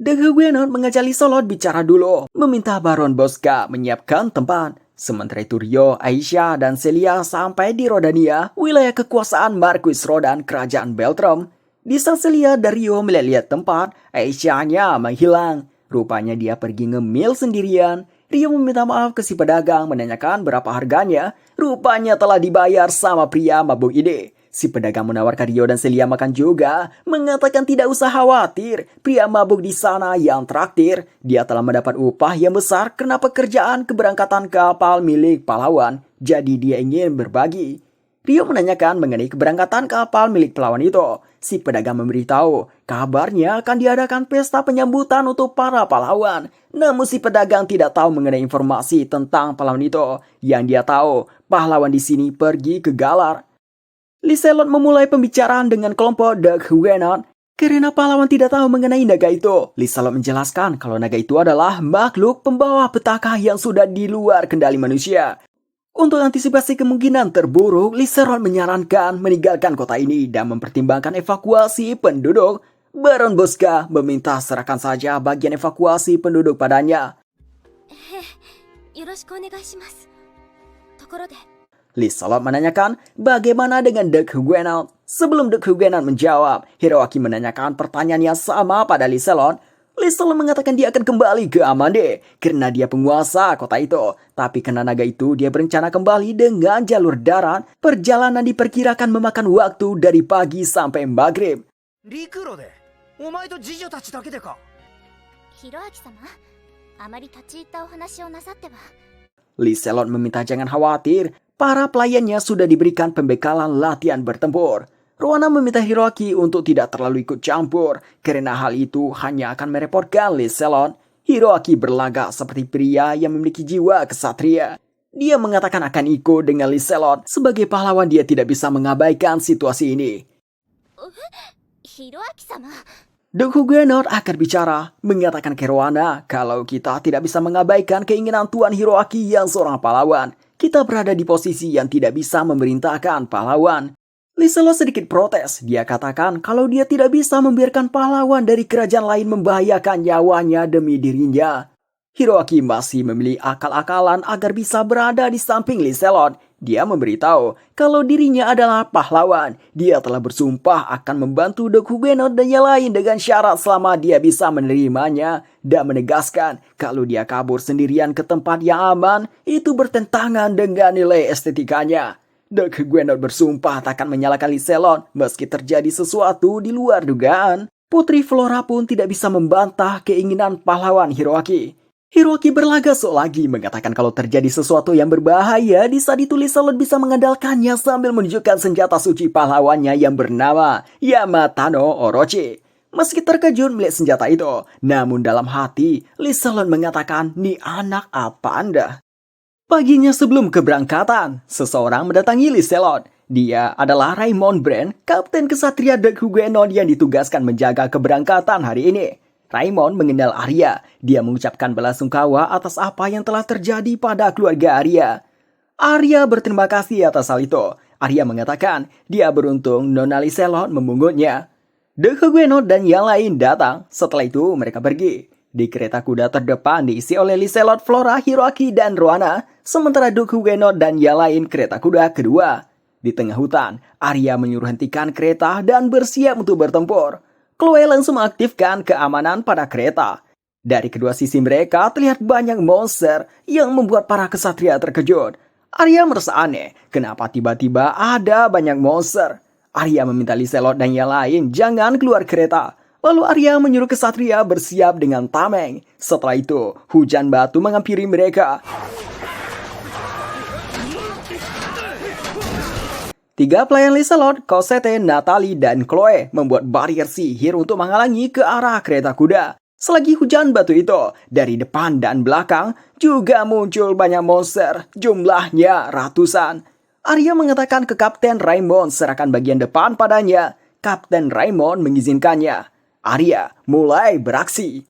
The Huguenot mengajak Liselot bicara dulu, meminta Baron Bosca menyiapkan tempat. Sementara itu Rio, Aisyah, dan Celia sampai di Rodania, wilayah kekuasaan Marquis Rodan Kerajaan Beltram. Di saat Celia dan Rio melihat tempat, Aisyahnya menghilang. Rupanya dia pergi ngemil sendirian. Rio meminta maaf ke si pedagang menanyakan berapa harganya. Rupanya telah dibayar sama pria mabuk ini. Si pedagang menawarkan Rio dan Celia makan juga, mengatakan tidak usah khawatir, pria mabuk di sana yang traktir. Dia telah mendapat upah yang besar karena pekerjaan keberangkatan kapal milik pahlawan, jadi dia ingin berbagi. Rio menanyakan mengenai keberangkatan kapal milik pahlawan itu. Si pedagang memberitahu, kabarnya akan diadakan pesta penyambutan untuk para pahlawan. Namun si pedagang tidak tahu mengenai informasi tentang pahlawan itu. Yang dia tahu, pahlawan di sini pergi ke Galar. Liselot memulai pembicaraan dengan kelompok The Huguenot. Karena pahlawan tidak tahu mengenai naga itu, Liselot menjelaskan kalau naga itu adalah makhluk pembawa petaka yang sudah di luar kendali manusia. Untuk antisipasi kemungkinan terburuk, Liselot menyarankan meninggalkan kota ini dan mempertimbangkan evakuasi penduduk. Baron Bosca meminta serahkan saja bagian evakuasi penduduk padanya. Liselot menanyakan bagaimana dengan The Huguenot. Sebelum The Huguenot menjawab, Hiroaki menanyakan pertanyaan yang sama pada Liselot. Liselot mengatakan dia akan kembali ke Amande karena dia penguasa kota itu. Tapi karena naga itu, dia berencana kembali dengan jalur darat. Perjalanan diperkirakan memakan waktu dari pagi sampai maghrib. Liselot meminta jangan khawatir. Para pelayannya sudah diberikan pembekalan latihan bertempur. Rowana meminta Hiroaki untuk tidak terlalu ikut campur, karena hal itu hanya akan merepotkan Liselot. Hiroaki berlagak seperti pria yang memiliki jiwa kesatria. Dia mengatakan akan ikut dengan Liselot. Sebagai pahlawan dia tidak bisa mengabaikan situasi ini. The Huguenot akan bicara, mengatakan ke Rowana kalau kita tidak bisa mengabaikan keinginan Tuan Hiroaki yang seorang pahlawan. Kita berada di posisi yang tidak bisa memerintahkan pahlawan. Liselot sedikit protes. Dia katakan kalau dia tidak bisa membiarkan pahlawan dari kerajaan lain membahayakan nyawanya demi dirinya. Hiroaki masih memilih akal-akalan agar bisa berada di samping Liselot. Dia memberitahu kalau dirinya adalah pahlawan. Dia telah bersumpah akan membantu The Huguenot dan yang lain dengan syarat selama dia bisa menerimanya. Dan menegaskan kalau dia kabur sendirian ke tempat yang aman, itu bertentangan dengan nilai estetikanya. The Huguenot bersumpah takkan menyalahkan Liselot meski terjadi sesuatu di luar dugaan. Putri Flora pun tidak bisa membantah keinginan pahlawan Hiroaki. Hiroaki berlagak sok lagi mengatakan kalau terjadi sesuatu yang berbahaya, di saat itu Liselot bisa mengandalkannya sambil menunjukkan senjata suci pahlawannya yang bernama Yamatano Orochi. Meski terkejut melihat senjata itu, namun dalam hati Liselot mengatakan, "Ni anak apa Anda?" Paginya sebelum keberangkatan, seseorang mendatangi Liselot. Dia adalah Raymond Brand, kapten kesatria The Huguenot yang ditugaskan menjaga keberangkatan hari ini. Raymond mengenal Arya. Dia mengucapkan belasungkawa atas apa yang telah terjadi pada keluarga Arya. Arya berterima kasih atas hal itu. Arya mengatakan dia beruntung Nona Liselot memungutnya. The Huguenot dan yang lain datang. Setelah itu mereka pergi. Di kereta kuda terdepan diisi oleh Liselot, Flora, Hiroaki, dan Rowana. Sementara The Huguenot dan yang lain kereta kuda kedua. Di tengah hutan, Arya menyuruh hentikan kereta dan bersiap untuk bertempur. Chloe langsung mengaktifkan keamanan pada kereta. Dari kedua sisi mereka terlihat banyak monster yang membuat para kesatria terkejut. Arya merasa aneh, kenapa tiba-tiba ada banyak monster. Arya meminta Liselot dan yang lain jangan keluar kereta. Lalu Arya menyuruh kesatria bersiap dengan tameng. Setelah itu, hujan batu menghampiri mereka. 3 pelayan Liselot, Cosette, Natalie, dan Chloe membuat barrier sihir untuk menghalangi ke arah kereta kuda. Selagi hujan batu itu, dari depan dan belakang juga muncul banyak monster, jumlahnya ratusan. Arya mengatakan ke Kapten Raymond serahkan bagian depan padanya. Kapten Raymond mengizinkannya. Arya mulai beraksi.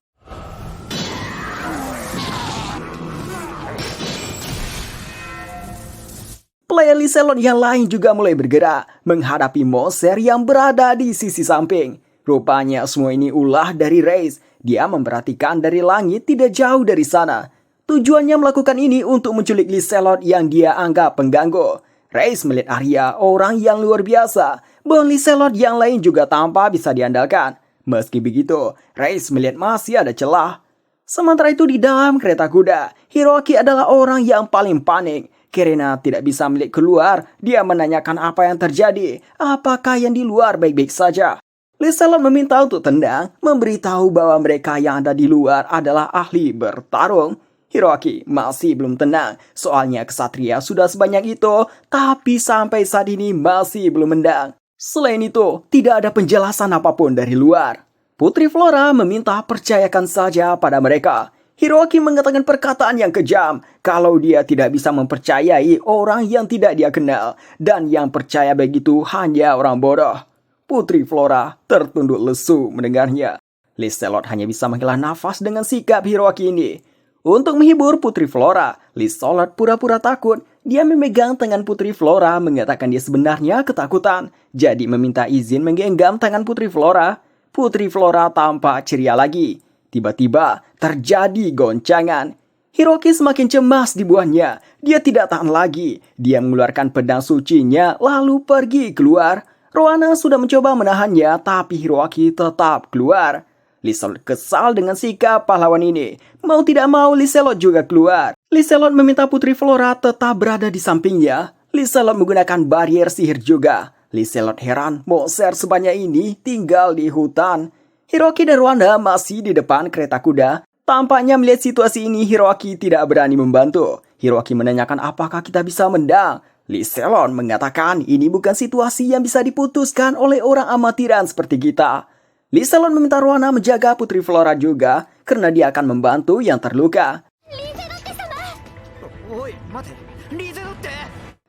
Player Liselot yang lain juga mulai bergerak menghadapi monster yang berada di sisi samping. Rupanya semua ini ulah dari Reis. Dia memperhatikan dari langit tidak jauh dari sana. Tujuannya melakukan ini untuk menculik Liselot yang dia anggap pengganggu. Reis melihat Arya orang yang luar biasa. Bahwa Liselot yang lain juga tanpa bisa diandalkan. Meski begitu, Reis melihat masih ada celah. Sementara itu di dalam kereta kuda, Hiroaki adalah orang yang paling panik. Karena tidak bisa melihat keluar, dia menanyakan apa yang terjadi. Apakah yang di luar baik-baik saja? Liselot meminta untuk tenang, memberitahu bahwa mereka yang ada di luar adalah ahli bertarung. Hiroaki masih belum tenang, soalnya kesatria sudah sebanyak itu, tapi sampai saat ini masih belum mendang. Selain itu, tidak ada penjelasan apapun dari luar. Putri Flora meminta percayakan saja pada mereka. Hiroaki mengatakan perkataan yang kejam kalau dia tidak bisa mempercayai orang yang tidak dia kenal dan yang percaya begitu hanya orang bodoh. Putri Flora tertunduk lesu mendengarnya. Liselot hanya bisa menghela nafas dengan sikap Hiroaki ini. Untuk menghibur Putri Flora, Liselot pura-pura takut. Dia memegang tangan Putri Flora mengatakan dia sebenarnya ketakutan. Jadi meminta izin menggenggam tangan Putri Flora. Putri Flora tampak ceria lagi. Tiba-tiba terjadi goncangan. Hiroaki semakin cemas di buahnya. Dia tidak tahan lagi. Dia mengeluarkan pedang sucinya lalu pergi keluar. Rohana sudah mencoba menahannya tapi Hiroaki tetap keluar. Liselot kesal dengan sikap pahlawan ini. Mau tidak mau Liselot juga keluar. Liselot meminta Putri Flora tetap berada di sampingnya. Liselot menggunakan barrier sihir juga. Liselot heran monster sebanyak ini tinggal di hutan. Hiroaki dan Rohana masih di depan kereta kuda. Tampaknya melihat situasi ini Hiroaki tidak berani membantu. Hiroaki menanyakan apakah kita bisa mendang. Liselot mengatakan ini bukan situasi yang bisa diputuskan oleh orang amatiran seperti kita. Liselot meminta Rohana menjaga Putri Flora juga karena dia akan membantu yang terluka.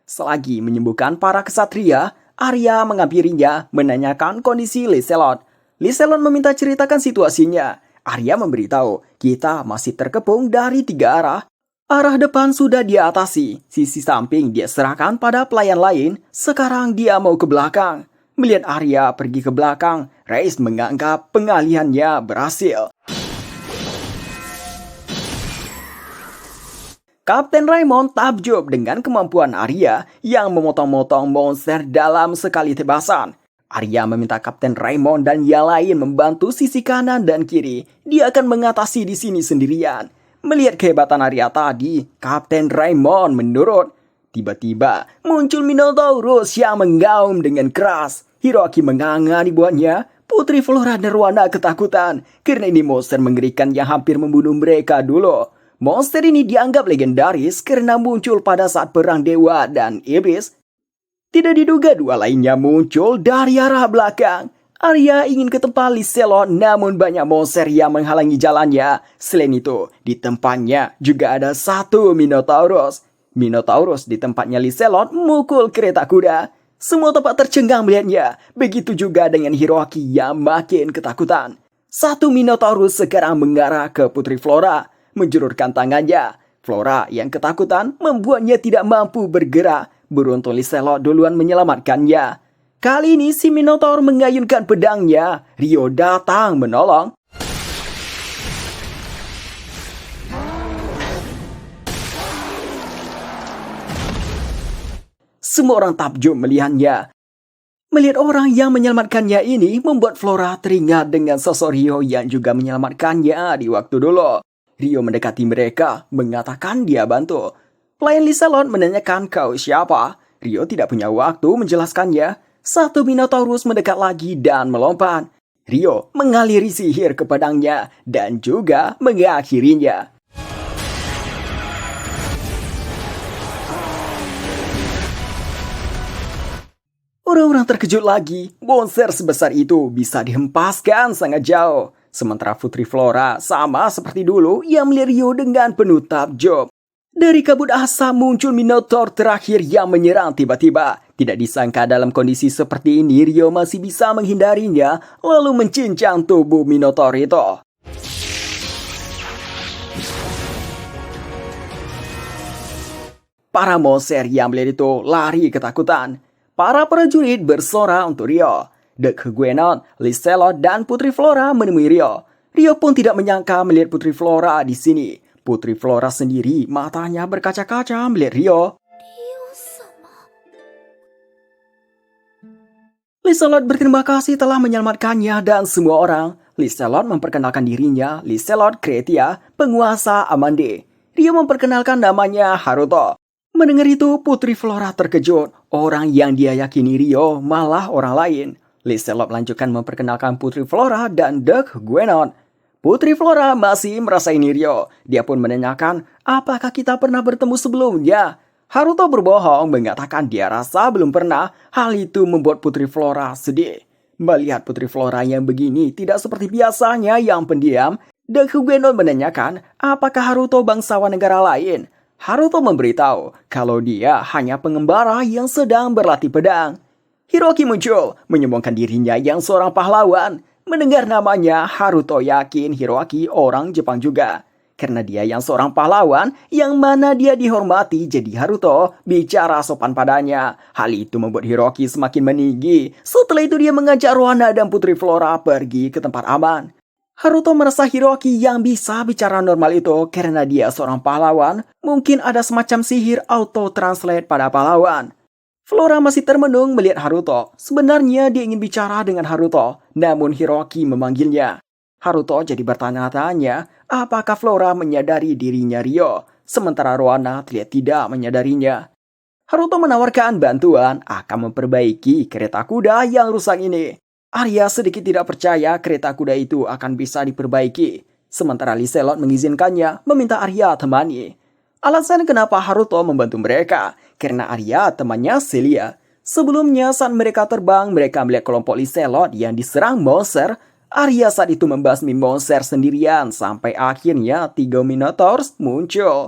Selagi menyembuhkan para kesatria, Arya menghampirinya menanyakan kondisi Liselot. Liselot meminta ceritakan situasinya. Arya memberitahu, kita masih terkepung dari 3 arah. Arah depan sudah dia atasi, sisi samping dia serahkan pada pelayan lain, sekarang dia mau ke belakang. Melihat Arya pergi ke belakang, Reis menganggap pengalihannya berhasil. Kapten Raimon takjub dengan kemampuan Arya yang memotong-motong monster dalam sekali tebasan. Arya meminta Kapten Raimon dan yang lain membantu sisi kanan dan kiri. Dia akan mengatasi di sini sendirian. Melihat kehebatan Arya tadi, Kapten Raimon menurut. Tiba-tiba muncul Minotaurus yang menggaum dengan keras. Hiroaki menganga di buahnya. Putri Flora dan Rohana ketakutan karena ini monster mengerikan yang hampir membunuh mereka dulu. Monster ini dianggap legendaris karena muncul pada saat perang dewa dan iblis. Tidak diduga dua lainnya muncul dari arah belakang. Arya ingin ke tempat Liselot namun banyak monster yang menghalangi jalannya. Selain itu, di tempatnya juga ada satu Minotaurus. Minotaurus di tempatnya Liselot mukul kereta kuda. Semua tempat tercengang melihatnya. Begitu juga dengan Hiroaki yang makin ketakutan. Satu Minotaurus sekarang mengarah ke Putri Flora, menjulurkan tangannya. Flora yang ketakutan membuatnya tidak mampu bergerak. Beruntung Liselot duluan menyelamatkannya. Kali ini si Minotaur mengayunkan pedangnya. Rio datang menolong. Semua orang takjub melihatnya. Melihat orang yang menyelamatkannya ini membuat Flora teringat dengan sosok Rio yang juga menyelamatkannya di waktu dulu. Rio mendekati mereka, mengatakan dia bantu. Pelayan Liselot menanyakan kau siapa. Rio tidak punya waktu menjelaskannya. Satu Minotaurus mendekat lagi dan melompat. Rio mengaliri sihir ke pedangnya dan juga mengakhirinya. Orang-orang terkejut lagi. Monster sebesar itu bisa dihempaskan sangat jauh. Sementara Putri Flora sama seperti dulu yang melihat Rio dengan penuh takjub. Dari kabut asap muncul Minotaur terakhir yang menyerang tiba-tiba. Tidak disangka dalam kondisi seperti ini Rio masih bisa menghindarinya lalu mencincang tubuh Minotaur itu. Para monster yang melihat itu lari ketakutan. Para prajurit bersorak untuk Rio. The Huguenot, Liselot, dan Putri Flora menemui Rio. Rio pun tidak menyangka melihat Putri Flora di sini. Putri Flora sendiri matanya berkaca-kaca melihat Rio. Liselot berterima kasih telah menyelamatkannya dan semua orang. Liselot memperkenalkan dirinya, Liselot Kretia, penguasa Amande. Rio memperkenalkan namanya Haruto. Mendengar itu, Putri Flora terkejut. Orang yang dia yakini Rio malah orang lain. Liselot melanjutkan memperkenalkan Putri Flora dan The Huguenot. Putri Flora masih merasa ini Rio. Dia pun menanyakan, apakah kita pernah bertemu sebelumnya? Haruto berbohong mengatakan dia rasa belum pernah. Hal itu membuat Putri Flora sedih. Melihat Putri Flora yang begini tidak seperti biasanya yang pendiam, The Huguenot menanyakan apakah Haruto bangsawan negara lain. Haruto memberitahu kalau dia hanya pengembara yang sedang berlatih pedang. Hiroki muncul, menyombongkan dirinya yang seorang pahlawan. Mendengar namanya, Haruto yakin Hiroki orang Jepang juga. Karena dia yang seorang pahlawan, yang mana dia dihormati, jadi Haruto bicara sopan padanya. Hal itu membuat Hiroki semakin meninggi. Setelah itu dia mengajak Rohana dan Putri Flora pergi ke tempat aman. Haruto merasa Hiroki yang bisa bicara normal itu karena dia seorang pahlawan. Mungkin ada semacam sihir auto-translate pada pahlawan. Flora masih termenung melihat Haruto. Sebenarnya dia ingin bicara dengan Haruto, namun Hiroki memanggilnya. Haruto jadi bertanya-tanya apakah Flora menyadari dirinya Rio, sementara Rohana terlihat tidak menyadarinya. Haruto menawarkan bantuan akan memperbaiki kereta kuda yang rusak ini. Arya sedikit tidak percaya kereta kuda itu akan bisa diperbaiki, sementara Liselot mengizinkannya meminta Arya temani. Alasan kenapa Haruto membantu mereka, karena Arya temannya Celia. Sebelumnya saat mereka terbang, mereka melihat kelompok Liselot yang diserang monster. Arya saat itu membasmi monster sendirian sampai akhirnya 3 Minotaurs muncul.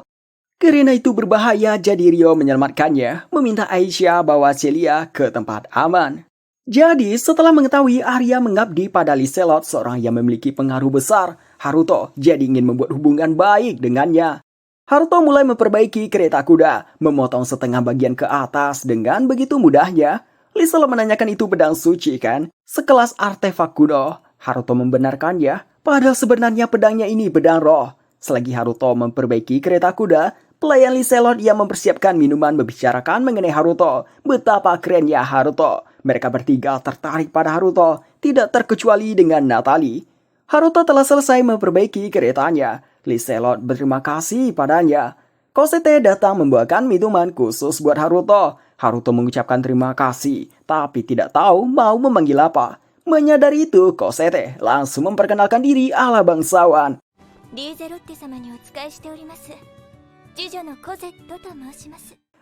Karena itu berbahaya, jadi Rio menyelamatkannya, meminta Aisyah bawa Celia ke tempat aman. Jadi setelah mengetahui Arya mengabdi pada Liselot, seorang yang memiliki pengaruh besar, Haruto jadi ingin membuat hubungan baik dengannya. Haruto mulai memperbaiki kereta kuda, memotong setengah bagian ke atas dengan begitu mudahnya. Liselot menanyakan itu pedang suci kan? Sekelas artefak kuno. Haruto membenarkannya, padahal sebenarnya pedangnya ini pedang roh. Selagi Haruto memperbaiki kereta kuda, pelayan Liselot yang mempersiapkan minuman membicarakan mengenai Haruto. Betapa kerennya Haruto. Mereka bertiga tertarik pada Haruto, tidak terkecuali dengan Natalie. Haruto telah selesai memperbaiki keretanya. Liselot berterima kasih padanya. Cosette datang membawakan minuman khusus buat Haruto. Haruto mengucapkan terima kasih, tapi tidak tahu mau memanggil apa. Menyadari itu, Cosette langsung memperkenalkan diri ala bangsawan.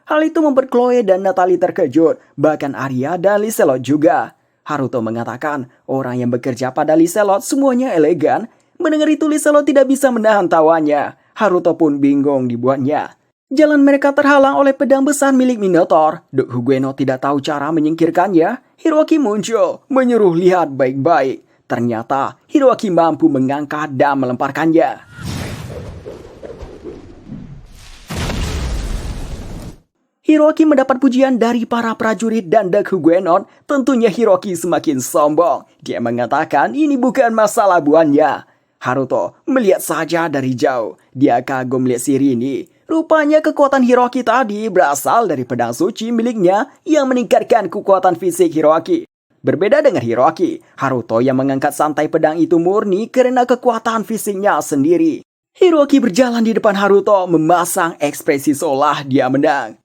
Hal itu membuat Chloe dan Natalie terkejut, bahkan Arya dan Liselot juga. Haruto mengatakan orang yang bekerja pada Liselot semuanya elegan. Mendengar itu Liselot tidak bisa menahan tawanya. Haruto pun bingung dibuatnya. Jalan mereka terhalang oleh pedang besar milik Minotaur. The Huguenot tidak tahu cara menyingkirkannya. Hiroki muncul, menyuruh lihat baik-baik. Ternyata Hiroki mampu mengangkat dan melemparkannya. Hiroki mendapat pujian dari para prajurit dan The Huguenot. Tentunya Hiroki semakin sombong. Dia mengatakan ini bukan masalah buannya. Haruto melihat saja dari jauh. Dia kagum melihat si Rini. Rupanya kekuatan Hiroki tadi berasal dari pedang suci miliknya yang meningkatkan kekuatan fisik Hiroki. Berbeda dengan Hiroki, Haruto yang mengangkat santai pedang itu murni karena kekuatan fisiknya sendiri. Hiroki berjalan di depan Haruto memasang ekspresi seolah dia menang.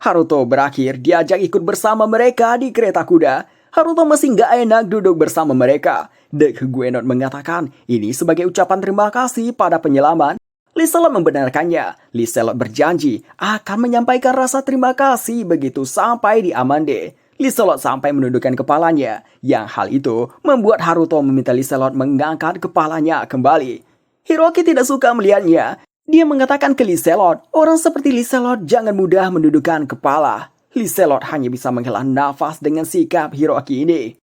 Haruto berakhir diajak ikut bersama mereka di kereta kuda. Haruto masih nggak enak duduk bersama mereka. The Huguenot mengatakan ini sebagai ucapan terima kasih pada penyelamat. Liselot membenarkannya. Liselot berjanji akan menyampaikan rasa terima kasih begitu sampai di Amande. Liselot sampai menundukkan kepalanya. Yang hal itu membuat Haruto meminta Liselot mengangkat kepalanya kembali. Hiroki tidak suka melihatnya. Dia mengatakan ke Liselot, orang seperti Liselot jangan mudah menundukkan kepala. Liselot hanya bisa menghela nafas dengan sikap Hiroki ini.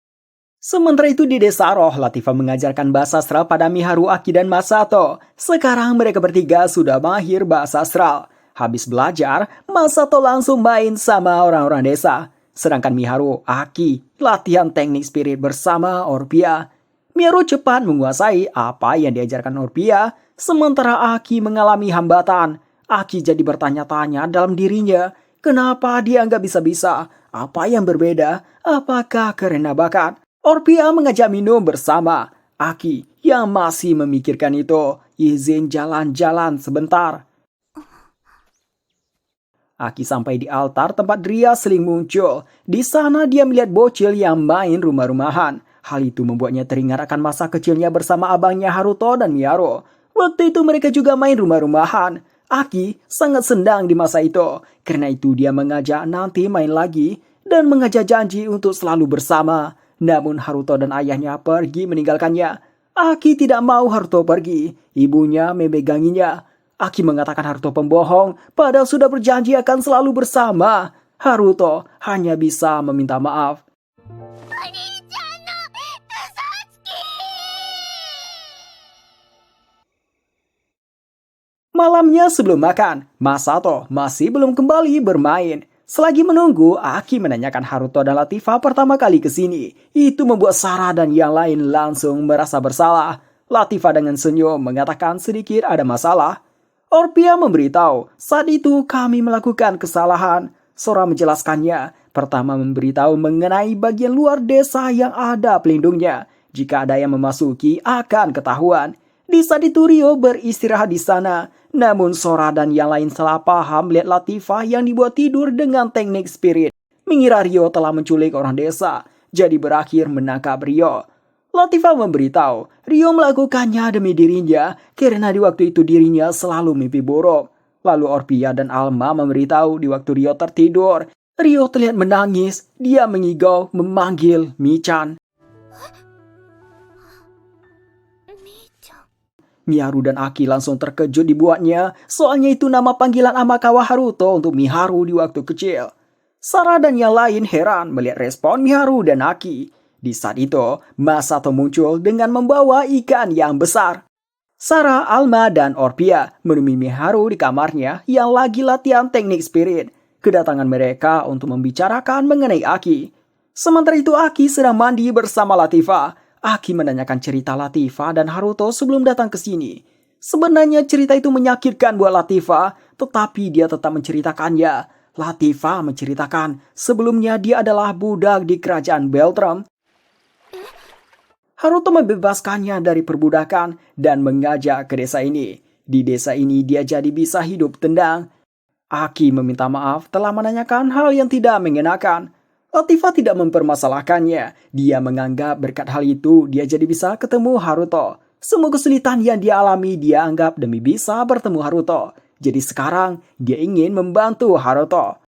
Sementara itu di desa Roh, Latifah mengajarkan bahasa Astral pada Miharu, Aki, dan Masato. Sekarang mereka bertiga sudah mahir bahasa Astral. Habis belajar, Masato langsung main sama orang-orang desa. Sedangkan Miharu, Aki, latihan teknik spirit bersama Orpia. Miharu cepat menguasai apa yang diajarkan Orpia, sementara Aki mengalami hambatan. Aki jadi bertanya-tanya dalam dirinya, kenapa dia nggak bisa-bisa? Apa yang berbeda? Apakah karena bakat? Orpia mengajak minum bersama. Aki yang masih memikirkan itu, izin jalan-jalan sebentar. Aki sampai di altar tempat Ria sering muncul. Di sana dia melihat bocil yang main rumah-rumahan. Hal itu membuatnya teringat akan masa kecilnya bersama abangnya Haruto dan Miaro. Waktu itu mereka juga main rumah-rumahan. Aki sangat senang di masa itu. Karena itu dia mengajak nanti main lagi dan mengajak janji untuk selalu bersama. Namun Haruto dan ayahnya pergi meninggalkannya. Aki tidak mau Haruto pergi. Ibunya memeganginya. Aki mengatakan Haruto pembohong, padahal sudah berjanji akan selalu bersama. Haruto hanya bisa meminta maaf. Malamnya sebelum makan, Masato masih belum kembali bermain. Selagi menunggu, Aki menanyakan Haruto dan Latifah pertama kali ke sini. Itu membuat Sarah dan yang lain langsung merasa bersalah. Latifah dengan senyum mengatakan sedikit ada masalah. Orpia memberitahu, saat itu kami melakukan kesalahan. Sora menjelaskannya, pertama memberitahu mengenai bagian luar desa yang ada pelindungnya. Jika ada yang memasuki, akan ketahuan. Di saat itu Rio beristirahat di sana. Namun Sora dan yang lain salah paham melihat Latifah yang dibuat tidur dengan teknik spirit. Mengira Rio telah menculik orang desa, jadi berakhir menangkap Rio. Latifah memberitahu, Rio melakukannya demi dirinya karena di waktu itu dirinya selalu mimpi buruk. Lalu Orpia dan Alma memberitahu di waktu Rio tertidur, Rio terlihat menangis, dia mengigau memanggil Michan. Miharu dan Aki langsung terkejut dibuatnya, soalnya itu nama panggilan Amakawa Haruto untuk Miharu di waktu kecil. Sarah dan yang lain heran melihat respon Miharu dan Aki. Di saat itu, Masato muncul dengan membawa ikan yang besar. Sarah, Alma, dan Orpia menemui Miharu di kamarnya yang lagi latihan teknik spirit. Kedatangan mereka untuk membicarakan mengenai Aki. Sementara itu Aki sedang mandi bersama Latifah. Aki menanyakan cerita Latifah dan Haruto sebelum datang ke sini. Sebenarnya cerita itu menyakitkan buat Latifah, tetapi dia tetap menceritakannya. Latifah menceritakan sebelumnya dia adalah budak di kerajaan Beltram. Haruto membebaskannya dari perbudakan dan mengajak ke desa ini. Di desa ini dia jadi bisa hidup tenang. Aki meminta maaf telah menanyakan hal yang tidak mengenakan. Latifah tidak mempermasalahkannya. Dia menganggap berkat hal itu dia jadi bisa ketemu Haruto. Semua kesulitan yang dia alami dia anggap demi bisa bertemu Haruto. Jadi sekarang dia ingin membantu Haruto.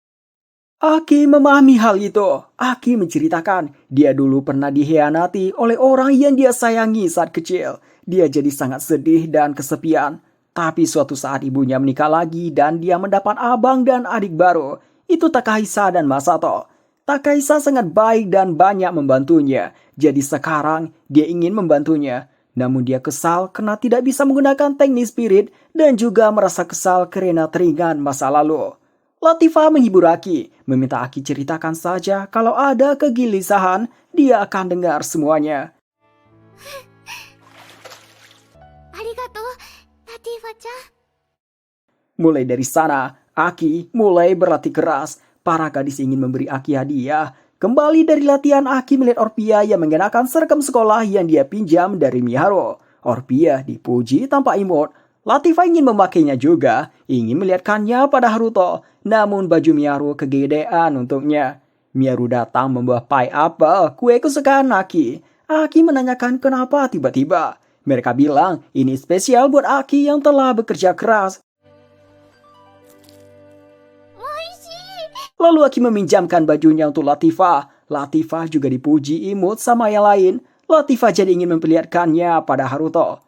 Aki memahami hal itu. Aki menceritakan dia dulu pernah dikhianati oleh orang yang dia sayangi saat kecil. Dia jadi sangat sedih dan kesepian. Tapi suatu saat ibunya menikah lagi dan dia mendapat abang dan adik baru. Itu Takahisa dan Masato. Takahisa sangat baik dan banyak membantunya. Jadi sekarang dia ingin membantunya. Namun dia kesal karena tidak bisa menggunakan teknik spirit dan juga merasa kesal karena teringat masa lalu. Latifah menghibur Aki, meminta Aki ceritakan saja kalau ada kegelisahan, dia akan dengar semuanya. Arigato, Latifah-chan. Mulai dari sana, Aki mulai berlatih keras. Para gadis ingin memberi Aki hadiah. Kembali dari latihan, Aki melihat Orpia yang mengenakan seragam sekolah yang dia pinjam dari Miharu. Orpia dipuji tanpa imut. Latifah ingin memakainya juga, ingin melihatkannya pada Haruto. Namun baju Miharu kegedean untuknya. Miharu datang membawa pie apel, kue kesukaan Aki. Aki menanyakan kenapa tiba-tiba. Mereka bilang ini spesial buat Aki yang telah bekerja keras. Lalu Aki meminjamkan bajunya untuk Latifah. Latifah juga dipuji imut sama yang lain. Latifah jadi ingin memperlihatkannya pada Haruto.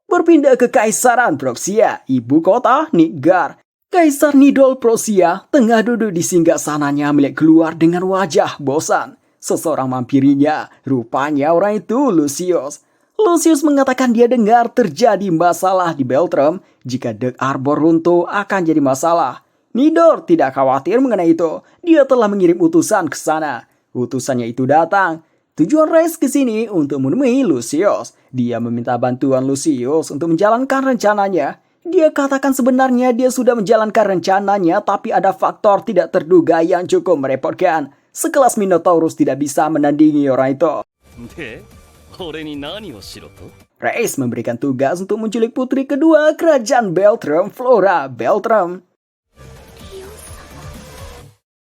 Berpindah ke Kaisaran Proxia, ibu kota Nidgar. Kaisar Nidol Proxia tengah duduk di singgasananya melihat keluar dengan wajah bosan. seseorang mampirinya. Rupanya orang itu Lucius. Lucius mengatakan dia dengar terjadi masalah di Beltram. Jika The Arbor runtuh akan jadi masalah. Nidor tidak khawatir mengenai itu. Dia telah mengirim utusan ke sana. Utusannya itu datang. Tujuan Rex ke sini untuk menemui Lucius. Dia meminta bantuan Lucius untuk menjalankan rencananya. Dia katakan sebenarnya dia sudah menjalankan rencananya, tapi ada faktor tidak terduga yang cukup merepotkan. Sekelas Minotaurus tidak bisa menandingi orang itu. で、俺に何をしろと？ Reis memberikan tugas untuk menculik putri kedua kerajaan Beltram, Flora Beltram.